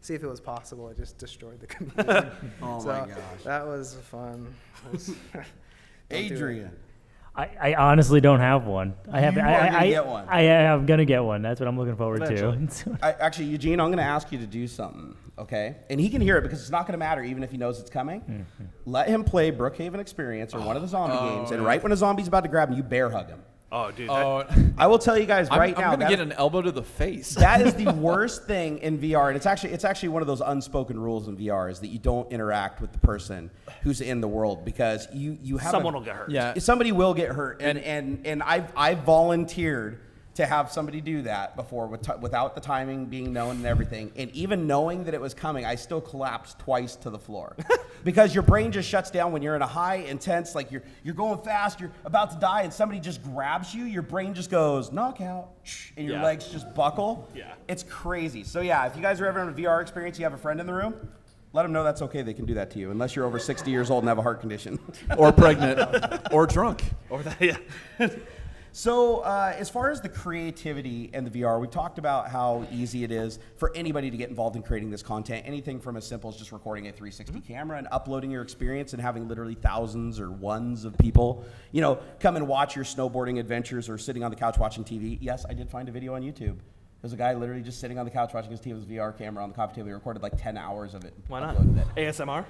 see if it was possible. I just destroyed the computer. Oh, So my gosh. that was fun. Don't do it. Adrian. I honestly don't have one. I have. You are gonna get one. I'm gonna get one. That's what I'm looking forward Eventually. to. Actually, Eugene, I'm going to ask you to do something, okay? And he can hear it because it's not going to matter even if he knows it's coming. Let him play Brookhaven Experience or one of the zombie games, and right when a zombie's about to grab him, you bear hug him. Oh, dude. Oh, I will tell you guys right now. I'm gonna that- get an elbow to the face. That is the worst thing in VR, and it's actually one of those unspoken rules in VR is that you don't interact with the person who's in the world because you have Someone will get hurt. Yeah. somebody will get hurt, and I've volunteered to have somebody do that before without the timing being known and everything, and even knowing that it was coming, I still collapsed twice to the floor because your brain just shuts down when you're in a high intense, like you're going fast, you're about to die, and somebody just grabs you, your brain just goes knockout, and your Yeah. legs just buckle. Yeah. It's crazy. So yeah, if you guys are ever in a VR experience, you have a friend in the room, let them know that's okay. They can do that to you, unless you're over 60 years old and have a heart condition. Or pregnant. Or drunk. Or that, yeah. So as far as the creativity and the VR, we talked about how easy it is for anybody to get involved in creating this content. Anything from as simple as just recording a 360 camera and uploading your experience and having literally thousands or ones of people, come and watch your snowboarding adventures or sitting on the couch watching TV. Yes, I did find a video on YouTube. There's a guy literally just sitting on the couch watching his TV with his VR camera on the coffee table. He recorded like 10 hours of it. And Why not? uploaded it. ASMR?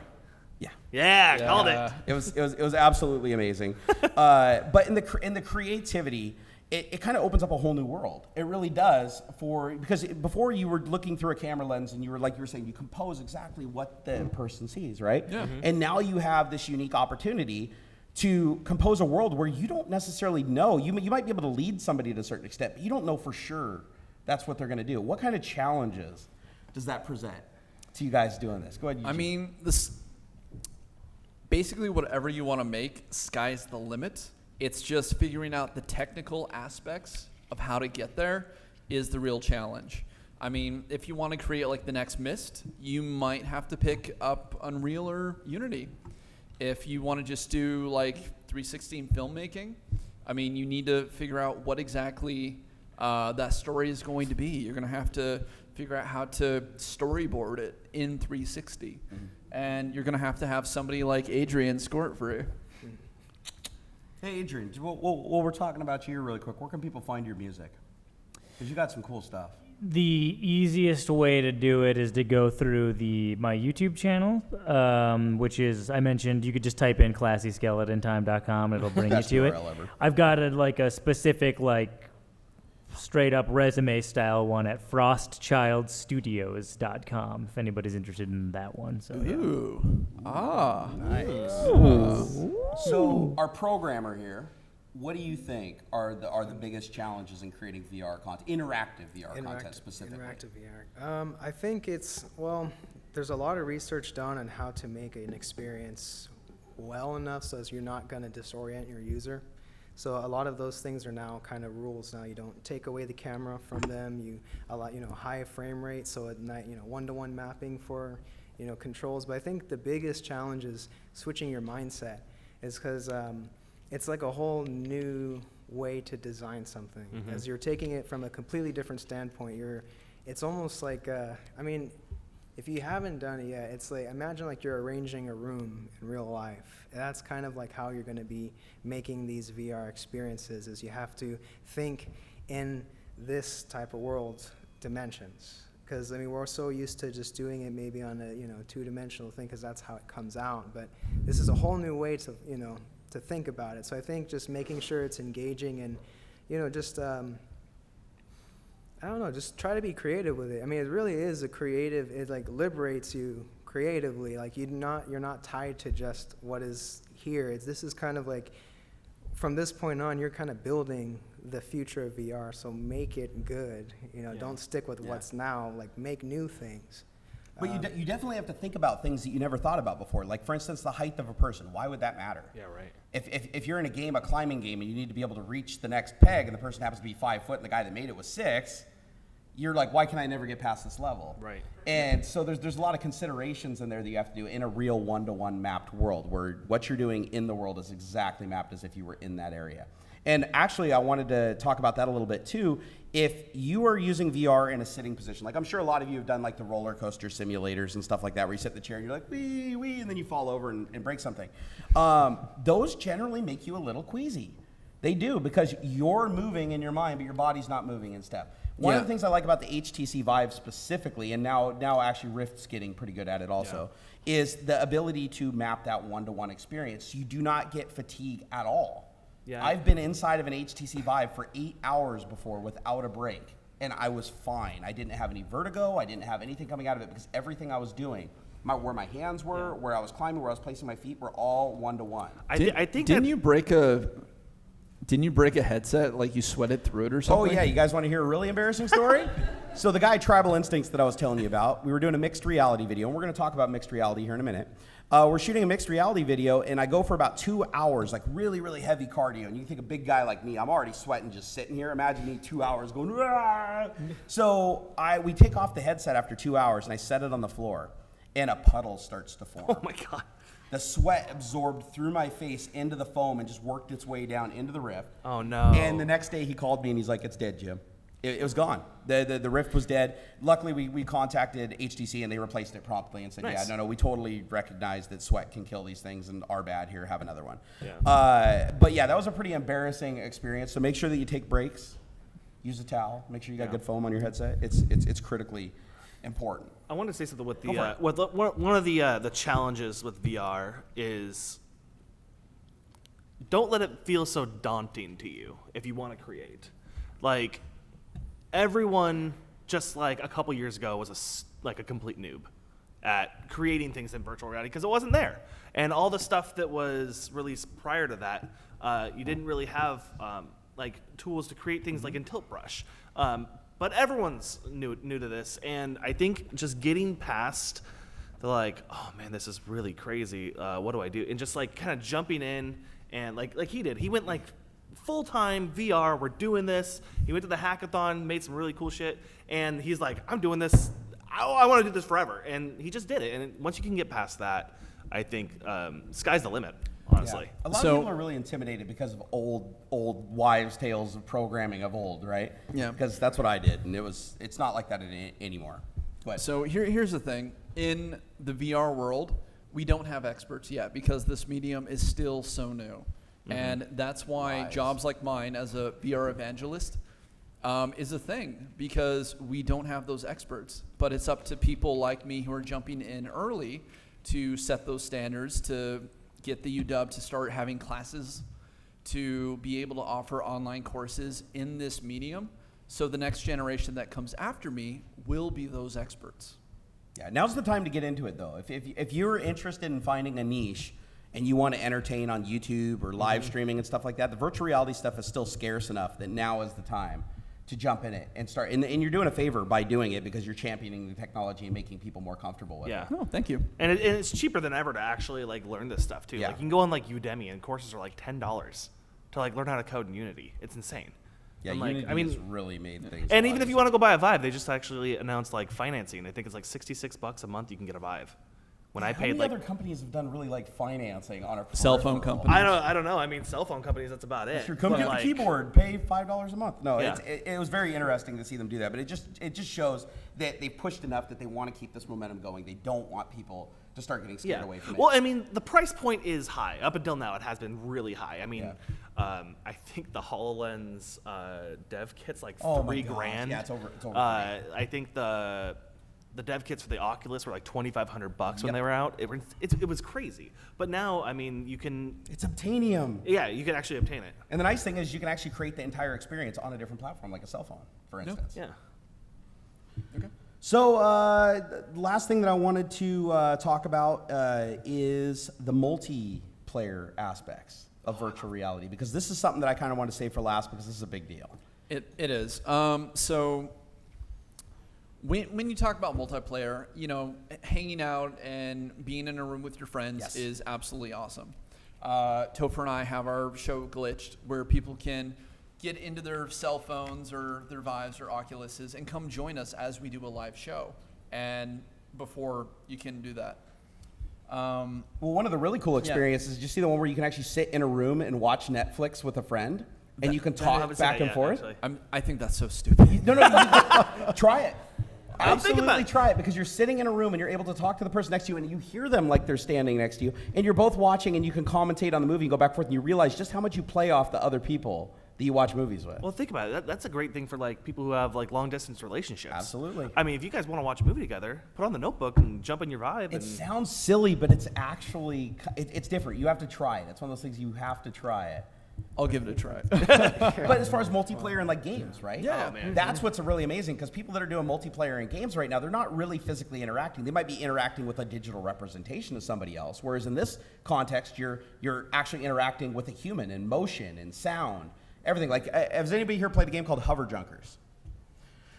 Yeah. Yeah, called it. It was absolutely amazing. But in the creativity, it kind of opens up a whole new world. It really does because before you were looking through a camera lens and you were saying, you compose exactly what the person sees, right? Yeah. And now you have this unique opportunity to compose a world where you don't necessarily know. You might be able to lead somebody to a certain extent, but you don't know for sure that's what they're going to do. What kind of challenges does that present to you guys doing this? Go ahead, Eugene. I mean, basically whatever you want to make, sky's the limit. It's just figuring out the technical aspects of how to get there is the real challenge. I mean, if you want to create like the next Myst, you might have to pick up Unreal or Unity. If you want to just do like 360 filmmaking, I mean, you need to figure out what exactly that story is going to be. You're going to have to figure out how to storyboard it in 360. And you're going to have somebody like Adrian score it for you. Hey, Adrian, while we're talking about you really quick, where can people find your music? Because you got some cool stuff. The easiest way to do it is to go through my YouTube channel, which is, I mentioned, you could just type in classyskeleton.com and it'll bring you Best to it. URL ever. I've got a specific straight up resume style one at frostchildstudios.com if anybody's interested in that one. So yeah. Ooh. Ah. Nice. So our programmer here, what do you think are the biggest challenges in creating VR content, interactive VR content specifically? Interactive VR. I think there's a lot of research done on how to make an experience well enough so as you're not going to disorient your user. So a lot of those things are now kind of rules now. You don't take away the camera from them. You allow, high frame rate, so at night, one-to-one mapping for, controls. But I think the biggest challenge is switching your mindset, is because it's like a whole new way to design something. Mm-hmm. As you're taking it from a completely different standpoint, it's almost like, if you haven't done it yet, it's like, imagine like you're arranging a room in real life. And that's kind of like how you're going to be making these VR experiences, is you have to think in this type of world dimensions. Because, we're so used to just doing it maybe on a, two-dimensional thing, because that's how it comes out. But this is a whole new way to, to think about it. So I think just making sure it's engaging and, just, I don't know, just try to be creative with it. It really is it like liberates you creatively. Like you're not tied to just what is here. This is kind of like, from this point on, you're kind of building the future of VR. So make it good, don't stick with what's now, like make new things. But you definitely have to think about things that you never thought about before. Like, for instance, the height of a person. Why would that matter? Yeah, right. If you're in a climbing game, and you need to be able to reach the next peg, and the person happens to be 5 foot, and the guy that made it was 6, you're like, why can I never get past this level? Right. And so there's a lot of considerations in there that you have to do in a real one-to-one mapped world, where what you're doing in the world is exactly mapped as if you were in that area. And actually, I wanted to talk about that a little bit too. If you are using VR in a sitting position, like I'm sure a lot of you have done like the roller coaster simulators and stuff like that, where you sit in the chair and you're like, wee, wee, and then you fall over and break something. Those generally make you a little queasy. They do, because you're moving in your mind, but your body's not moving in step. One of the things I like about the HTC VIVE specifically, and now actually Rift's getting pretty good at it also, is the ability to map that one-to-one experience. You do not get fatigue at all. Yeah. I've been inside of an HTC VIVE for 8 hours before without a break, and I was fine. I didn't have any vertigo. I didn't have anything coming out of it, because everything I was doing, where my hands were, where I was climbing, where I was placing my feet, were all one-to-one. I think Didn't you break a headset, like you sweated through it or Oh, something? yeah. You guys want to hear a really embarrassing story? So the guy Tribal Instincts that I was telling you about, we were doing a mixed reality video, and we're going to talk about mixed reality here in a minute. We're shooting a mixed reality video, and I go for about 2 hours, like really, really heavy cardio. And you think a big guy like me, I'm already sweating just sitting here. Imagine me 2 hours going, Rah! So we take off the headset after 2 hours, and I set it on the floor, and a puddle starts to form. Oh my God. The sweat absorbed through my face into the foam and just worked its way down into the rift. Oh no. And the next day he called me and he's like, it's dead, Jim. It was gone. The rift was dead. Luckily, we contacted HTC and they replaced it promptly and said, Nice. yeah, no, we totally recognize that sweat can kill these things and are bad. Here, have another one. Yeah. But yeah, that was a pretty embarrassing experience. So make sure that you take breaks. Use a towel. Make sure you got good foam on your headset. It's critically important. I want to say something with one of the challenges with VR is don't let it feel so daunting to you if you want to create. Like everyone, just like a couple years ago, was a complete noob at creating things in virtual reality because it wasn't there, and all the stuff that was released prior to that, you didn't really have tools to create things like in Tilt Brush. But everyone's new to this, and I think just getting past the oh man, this is really crazy. What do I do? And just kind of jumping in and like he did. He went full-time VR. We're doing this. He went to the hackathon, made some really cool shit, and he's like, I'm doing this. I want to do this forever, and he just did it. And once you can get past that, I think sky's the limit. Honestly. Yeah. A lot of people are really intimidated because of old wives' tales of programming of old, right? Yeah. Because that's what I did, and it's not like that anymore. But So here's the thing. In the VR world, we don't have experts yet because this medium is still so new. Mm-hmm. And that's why jobs like mine as a VR evangelist is a thing, because we don't have those experts. But it's up to people like me who are jumping in early to set those standards, to get the UW to start having classes, to be able to offer online courses in this medium So the next generation that comes after me will be those experts. Yeah, now's the time to get into it, though. If you're interested in finding a niche and you want to entertain on YouTube or live streaming and stuff like that, the virtual reality stuff is still scarce enough that now is the time to jump in it and start. And you're doing a favor by doing it because you're championing the technology and making people more comfortable with it. Oh, thank you. And it's cheaper than ever to actually like learn this stuff too. Yeah. Like you can go on like Udemy and courses are like $10 to like learn how to code in Unity. It's insane. Yeah, And, like, Unity has really made things. And even if you want to go buy a Vive, they just actually announced like financing. I think it's like $66 a month you can get a Vive. When I How paid many like other companies have done really like financing on a Cell phone peripheral? companies. I don't know. I mean, cell phone companies. That's about it. Sure, come But, get like, the keyboard, pay $5 a month. No, Yeah. it was very interesting to see them do that, but it just shows that they've pushed enough that they want to keep this momentum going. They don't want people to start getting scared away from it. Well, I mean, the price point is high. Up until now, it has been really high. I mean, I think the HoloLens dev kit's like Oh my $3 gosh. grand. Yeah, it's over I think the dev kits for the Oculus were like $2,500 when Yep. they were out. It was crazy. But now, I mean, you can. It's obtainium. Yeah, you can actually obtain it. And the nice thing is you can actually create the entire experience on a different platform, like a cell phone, for instance. Yeah. So, the last thing that I wanted to talk about is the multiplayer aspects of virtual reality, because this is something that I kind of want to save for last because this is a big deal. It is. So when you talk about multiplayer, you know, hanging out and being in a room with your friends Yes. is absolutely awesome. Topher and I have our show Glitched, where people can get into their cell phones or their Vives or Oculuses and come join us as we do a live show. And before you can do that. Well, one of the really cool experiences, did you see the one where you can actually sit in a room and watch Netflix with a friend, and you can I talk haven't seen back that and yet, forth? actually. I think that's so stupid. No, try it. I'm thinking about Absolutely it. try it, because you're sitting in a room and you're able to talk to the person next to you and you hear them like they're standing next to you, and you're both watching and you can commentate on the movie and go back and forth, and you realize just how much you play off the other people that you watch movies with. Well, think about it. That's a great thing for like people who have like long distance relationships. Absolutely. I mean, if you guys want to watch a movie together, put on the Notebook and jump in your Vive. It And sounds silly, but it's actually, it's different. You have to try it. It's one of those things you have to try it. I'll give it a try. But as far as multiplayer and like games, right? Yeah. Oh, man. That's what's really amazing, because people that are doing multiplayer in games right now, they're not really physically interacting. They might be interacting with a digital representation of somebody else. Whereas in this context, you're actually interacting with a human in motion and sound, everything. Like, has anybody here played a game called Hover Junkers?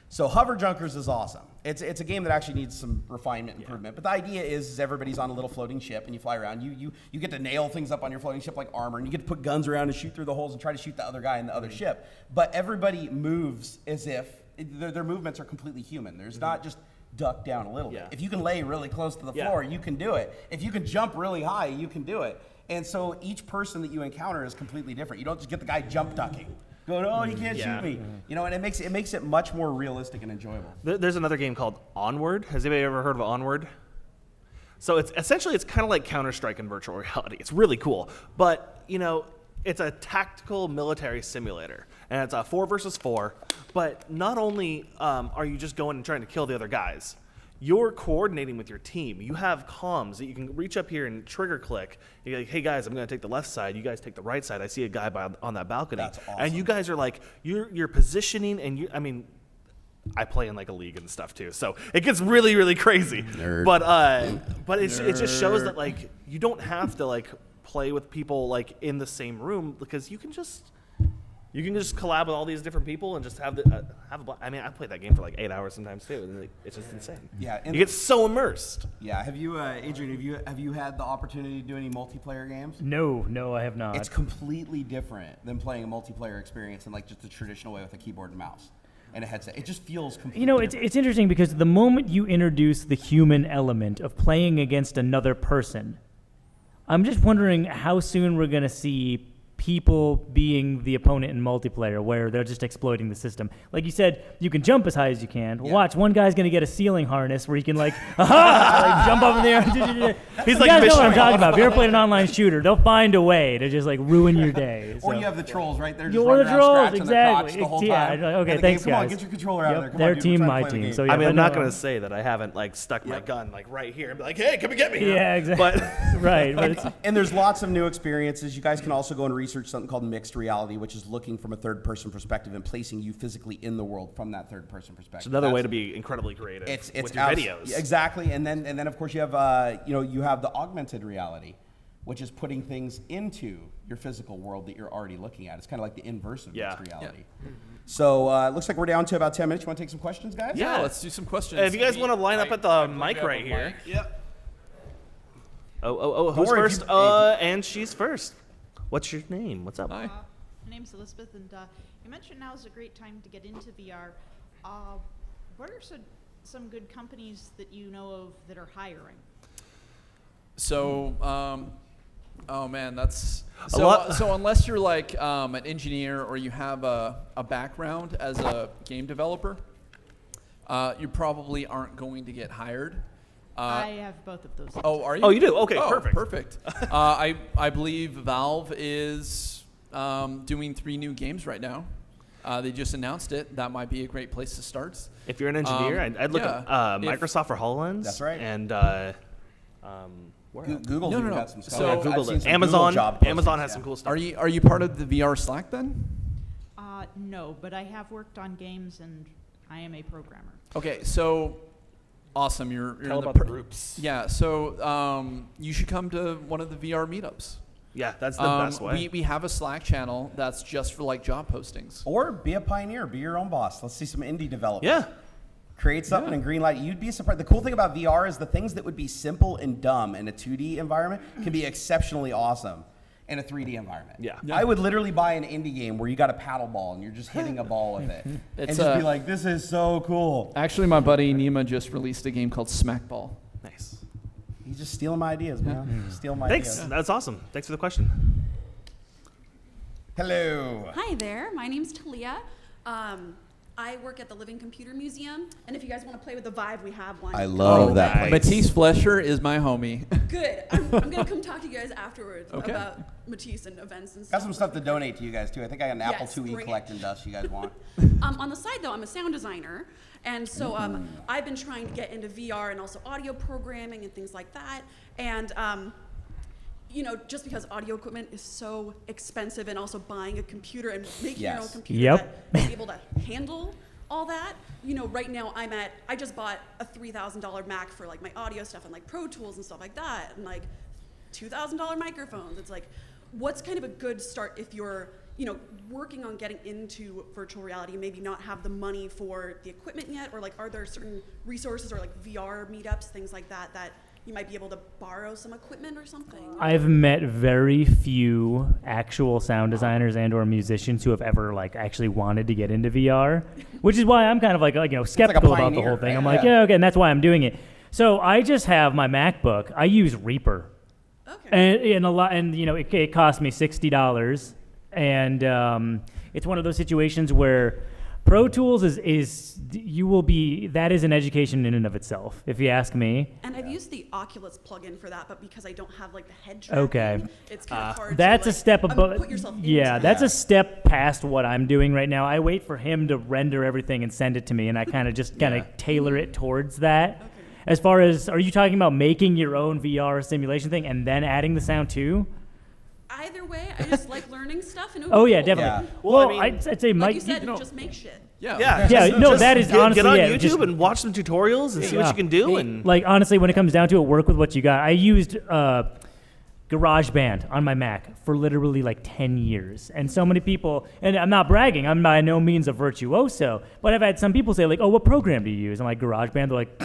So Hover Junkers is awesome. It's a game that actually needs some refinement and improvement. But the idea is everybody's on a little floating ship and you fly around. You get to nail things up on your floating ship like armor, and you get to put guns around and shoot through the holes and try to shoot the other guy in the other ship. But everybody moves as if their movements are completely human. There's not just duck down a little Yeah. bit. If you can lay really close to the Yeah. floor, you can do it. If you can jump really high, you can do it. And so each person that you encounter is completely different. You don't just get the guy jump ducking, going, "Oh, you can't Yeah. shoot me," you know. And it makes it much more realistic and enjoyable. There's another game called Onward. Has anybody ever heard of Onward? So it's kind of like Counter-Strike in virtual reality. It's really cool, but you know, it's a tactical military simulator, and it's a 4 versus 4. But not only are you just going and trying to kill the other guys, you're coordinating with your team. You have comms that you can reach up here and trigger click. You're like, "Hey guys, I'm going to take the left side. You guys take the right side. I see a guy on that balcony." That's awesome. And you guys are like, you're positioning, and I mean, I play in like a league and stuff too, so it gets really, really crazy. Nerd. But it just shows that like you don't have to like play with people like in the same room, because you can just collab with all these different people and just have I mean, I played that game for like 8 hours sometimes too, and like, it's just insane. Yeah, you get so immersed. Yeah, have you, Adrian? Have you had the opportunity to do any multiplayer games? No, I have not. It's completely different than playing a multiplayer experience in like just the traditional way with a keyboard and mouse and a headset. It just feels completely. You know, different. it's interesting because the moment you introduce the human element of playing against another person, I'm just wondering how soon we're going to see people being the opponent in multiplayer, where they're just exploiting the system. Like you said, you can jump as high as you can. Well, Yeah. watch, one guy's going to get a ceiling harness where he can like, like jump up in the air. He's You like guys know what I'm Mission talking Impossible. about. If you ever played an online shooter, they'll find a way to just like ruin your day. Or So- you have the trolls right there, just Or running the around trolls, scratching their crotch exactly. the whole Yeah, time. okay, And the game, thanks, come on, guys. get your controller out of there. Come Their on, dude, team, we're trying my to play the team. game. So yeah, I mean, but I'm not no. going to say that I haven't like stuck my gun like right here and be like, "Hey, come and get me." Yeah, exactly. But Right, but it's, And there's lots of new experiences. You guys can also go and research researched something called mixed reality, which is looking from a third-person perspective and placing you physically in the world from that third-person perspective. It's another way to be incredibly creative with your videos. Exactly, and then of course you have you have the augmented reality, which is putting things into your physical world that you're already looking at. It's kind of like the inverse of mixed reality. Yeah. So it looks like we're down to about 10 minutes. You want to take some questions, guys? Yeah, let's do some questions. If you guys want to line up at the mic right here. Yep. Who's first? And she's first. What's your name? What's up? Hi. My name's Elizabeth, and you mentioned now is a great time to get into VR. What are some good companies that you know of that are hiring? So, oh man, that's so unless you're like an engineer or you have a background as a game developer, you probably aren't going to get hired. I have both of those. Oh, are you? Oh, you do? Okay, oh, perfect. Perfect. I believe Valve is doing 3 new games right now. They just announced it. That might be a great place to start. If you're an engineer, I'd look at Microsoft for HoloLens. That's right. And Google's even got some stuff. So- I've Google seen it. some Amazon. Google job postings, Amazon has yeah. some cool stuff. Are you part of the VR Slack then? No, but I have worked on games, and I am a programmer. Okay, so awesome. You're Tell in about the groups. Yeah, so you should come to one of the VR meetups. Yeah, that's the best way. We have a Slack channel that's just for like job postings. Or be a pioneer, be your own boss. Let's see some indie development. Yeah. Create something and greenlight. You'd be surprised. The cool thing about VR is the things that would be simple and dumb in a 2D environment can be exceptionally awesome in a 3D environment. Yeah. I would literally buy an indie game where you got a paddle ball and you're just hitting a ball with it. And just be like, this is so cool. Actually, my buddy Nima just released a game called Smackball. Nice. He's just stealing my ideas, man. Stealing my Thanks. ideas. That's awesome. Thanks for the question. Hello. Hi there, my name's Talia. I work at the Living Computer Museum, and if you guys want to play with the VIVE, we have one. I love that nice. place. Matisse Flesher is my homie. Good. I'm going to come talk to you guys afterwards Okay. about Matisse and events and Got stuff. some stuff to donate to you guys, too. I think I got an Apple Yes, IIe bring it. collecting dust you guys want. On the side, though, I'm a sound designer, and so I've been trying to get into VR and also audio programming and things like that. And you know, just because audio equipment is so expensive, and also buying a computer and making your own Yes. computer Yep. that is able to handle all that. You know, right now I just bought a $3,000 Mac for like my audio stuff and like Pro Tools and stuff like that, and like $2,000 microphones. It's like, what's kind of a good start if you're, you know, working on getting into virtual reality and maybe not have the money for the equipment yet, or like, are there certain resources or like VR meetups, things like that, that you might be able to borrow some equipment or something? I've met very few actual sound designers and or musicians who have ever like actually wanted to get into VR, which is why I'm kind of like you know, skeptical about the pioneer, whole thing. right? I'm like, Yeah. yeah, okay, and that's why I'm doing it. So I just have my MacBook. I use Reaper, Okay. and you know, it cost me $60, and it's one of those situations where Pro Tools is you will be, that is an education in and of itself, if you ask me. And I've used the Oculus plugin for that, but because I don't have like the head tracking, Okay. it's kind of hard That's to, a step above. put yourself Yeah, into that's it. a step past what I'm doing right now. I wait for him to render everything and send it to me, and I kind of just kind of tailor it towards that. Okay. As far as, are you talking about making your own VR simulation thing and then adding the sound too? Either way, I just like learning stuff. And it would Oh be yeah, cool. definitely. Yeah. Well, Well, I mean, I'd say Like Mike. you said, know- just make shit. Yeah. Yeah, just- no, just that is get honestly on it. YouTube Just- and watch some tutorials and see what you can do. And like honestly, when it comes down to it, work with what you got. I used GarageBand on my Mac for literally like 10 years, and so many people. And I'm not bragging. I'm by no means a virtuoso, but I've had some people say like, "Oh, what program do you use?" I'm like, GarageBand. They're like,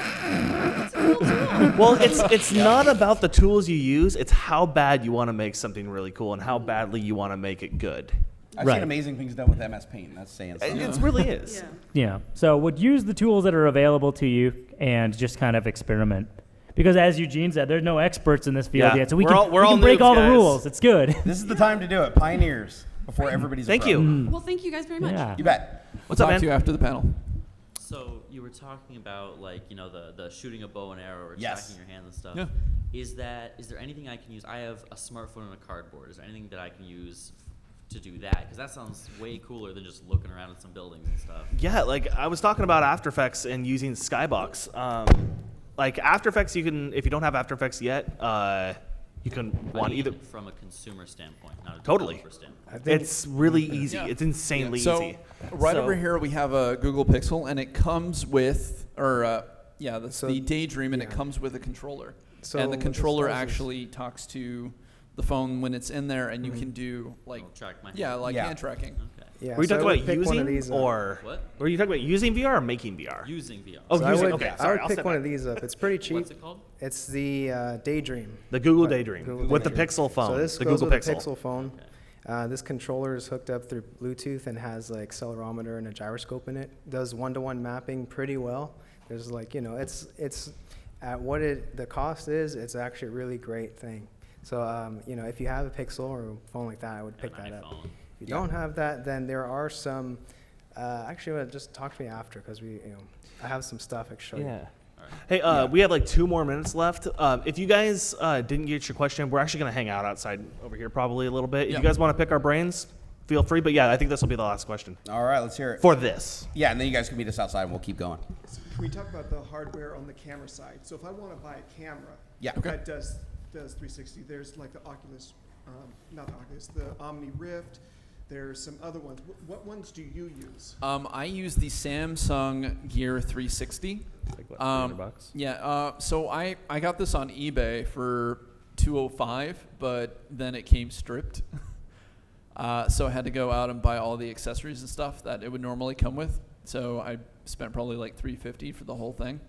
well, it's not about the tools you use. It's how bad you want to make something really cool and how badly you want to make it good. I've Right. seen amazing things done with MS Paint. That's saying something. It really is. Yeah. yeah. So would use the tools that are available to you and just kind of experiment. Because as Eugene said, there's no experts in this field Yeah. yet, so we We're can, all- we're we all can break noobs, all the guys. rules. It's good. This is the time to do it. Pioneers before everybody's a Thank pro. you. Well, thank you guys very much. Yeah. You bet. What's up, Talk man? to you after the panel. So you were talking about like, you know, the shooting a bow and arrow or Yes. tracking your hands and stuff. Yeah. Is there anything I can use? I have a smartphone and a cardboard. Is there anything that I can use to do that? Because that sounds way cooler than just looking around at some buildings and stuff. Yeah, like I was talking about After Effects and using Skybox. Like After Effects, you can, if you don't have After Effects yet, you can I want mean, either. from a consumer standpoint, not a Totally. developer standpoint. I think It's really easy. It's insanely So easy. right So- over here we have a Google Pixel, and it comes with, that's So- the Daydream, and it yeah. comes with a controller. So And the what this controller does is- actually talks to the phone when it's in there, and you can do like I'll track my yeah, hand. like Yeah. hand tracking. Okay. Yeah, Were you so talking I would about pick one of using these up. or What? were you talking about using VR or making VR? Using VR. Oh, So I using. would, Okay, I sorry. would I'll pick step one back. of these up. It's pretty cheap. What's it called? It's the Daydream. The Google Right, Daydream Google with the Daydream. Pixel phone. So this the goes Google with Pixel. the Pixel phone. This controller is hooked up through Bluetooth and has like accelerometer and a gyroscope in it. Does one-to-one mapping pretty well. There's like it's at what the cost is. It's actually a really great thing. So if you have a Pixel or a phone like that, I would pick An that up. iPhone. If you don't have that, then there are some. Actually, just talk to me after because I have some stuff I can show you. Yeah. Hey, we have like 2 more minutes left. If you guys didn't get your question, we're actually going to hang out outside over here probably a little bit. If Yeah. you guys want to pick our brains, feel free. But yeah, I think this will be the last question All right, let's hear it. for this. Yeah, and then you guys can meet us outside and we'll keep going. Can we talk about the hardware on the camera side? So if I want to buy a camera Yeah. Okay. that does 360, there's like the Oculus, not the Oculus, the Omni Rift. There's some other ones. What ones do you use? I use the Samsung Gear 360. Like what, $300? Yeah. So I got this on eBay for $205, but then it came stripped. So I had to go out and buy all the accessories and stuff that it would normally come with. So I spent probably like $350 for the whole thing.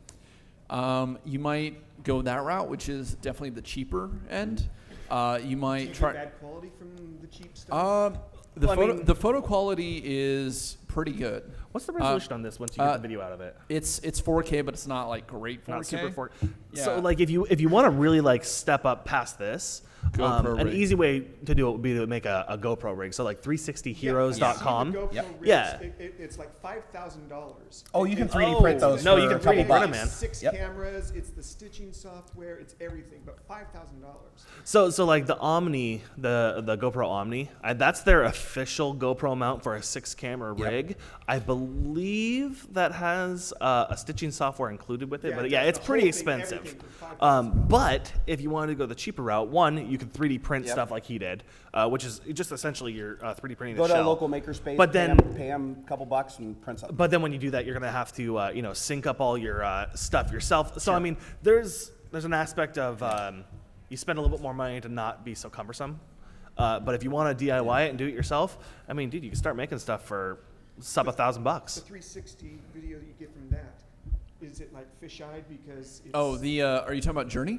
You might go that route, which is definitely the cheaper end. You Do you might get try. bad quality from the cheap stuff? The photo quality is pretty good. What's the resolution on this once you get the video out of it? It's 4K, but it's not like great 4K. Not super 4K. Yeah. So like if you want to really like step up past this, GoPro an rig. easy way to do it would be to make a GoPro rig. So like 360heroes.com. The GoPro Yep. rigs, Yeah. It's like $5,000. Oh, you can It's 3D print those. No, for you can a couple 3D print 'em, bucks. man. 6 Yep. cameras. It's the stitching software. It's everything, but $5,000. So like the Omni, the GoPro Omni, that's their official GoPro mount for a 6-camera Yep. rig. I believe that has a stitching software included with it, but yeah, the it's pretty whole thing, expensive. everything for $5,000. But if you wanted to go the cheaper route, one, you could 3D print Yep. stuff like he did, which is just essentially your 3D printing Go the to a shell. local makerspace, But then- pay them a couple bucks and print something. But then when you do that, you're gonna have to sync up all your stuff yourself. So I mean, there's an aspect of you spend a little bit more money to not be so cumbersome. But if you want to DIY it and do it yourself, I mean, dude, you can start making stuff for sub $1,000. The 360 video you get from that, is it like fish-eyed because it's... Oh, are you talking about Journey?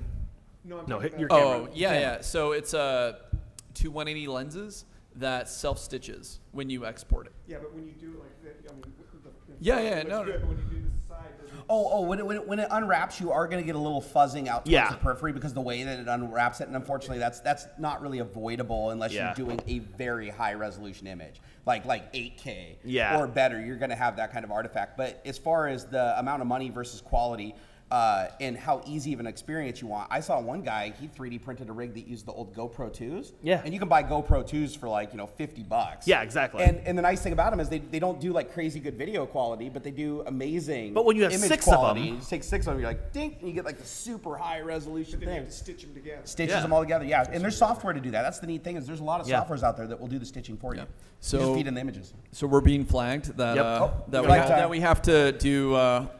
No, I'm No, talking hit your about- camera. Oh, yeah. So it's 2 180 lenses that self-stitches when you export it. Yeah, but when you do it like that, I mean, the Yeah, front yeah, looks no, good, no. but when you do the side, doesn't... When it unwraps, you are going to get a little fuzzing out towards Yeah. the periphery because the way that it unwraps it, and unfortunately, that's not really avoidable unless Yeah. you're doing a very high resolution image, like 8K Yeah. or better. You're going to have that kind of artifact. But as far as the amount of money versus quality, and how easy of an experience you want. I saw one guy, he 3D printed a rig that used the old GoPro 2s. Yeah. And you can buy GoPro 2s for like, $50. Yeah, exactly. And the nice thing about them is they don't do like crazy good video quality, but they do amazing But when you have image 6 of quality. them- You just take 6 of them, you're like, dink, and you get like the super high resolution Then you thing. have to stitch them together. Stitches Yeah. them all together, yeah. And there's software to do that. That's the neat thing is there's a lot of Yeah. softwares out there that will do the stitching for you. Yeah. You So- just feed in the images. So we're being flagged that Yep. that, we flag ha- time. that we have to do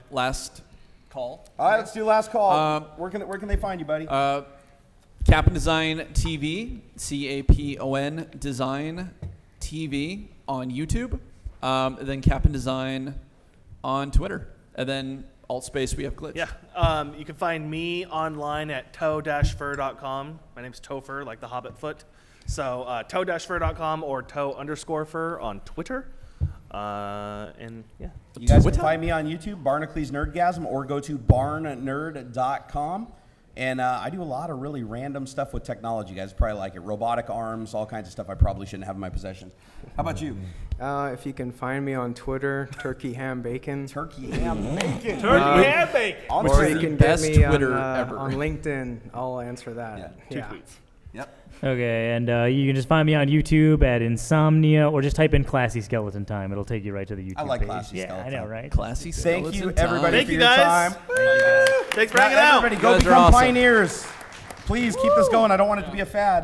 last call. All right, let's do last call. Um, Where can they find you, buddy? Capon Design TV, CAPON Design TV on YouTube, then Capon Design on Twitter, and then Altspace we have Glitch. Yeah. You can find me online at toe-fur.com. My name's Topher, like the Hobbit foot. So toe-fur.com or toe_fur on Twitter. And yeah. You guys can Twitter? find me on YouTube, Barnacules Nerdgasm, or go to barnnerd.com. And I do a lot of really random stuff with technology. You guys probably like it. Robotic arms, all kinds of stuff I probably shouldn't have in my possession. How about you? If you can find me on Twitter, Turkey Ham Bacon. Turkey ham bacon. Turkey ham bacon. On Which Or is you the can best get me Twitter on, ever. on LinkedIn. I'll answer that. Yeah, Two tweets. Yep. Okay, and you can just find me on YouTube at Insomnia, or just type in Classy Skeleton Time. It'll take you right to the YouTube I like page. Classy Yeah, Skeleton I know, Time. right? Classy Thank skeleton you, time. everybody, Thank for you, your guys. time. Thanks for hanging out. Everybody, go You guys are become awesome. pioneers. Please keep this going. I don't want it to be a fad.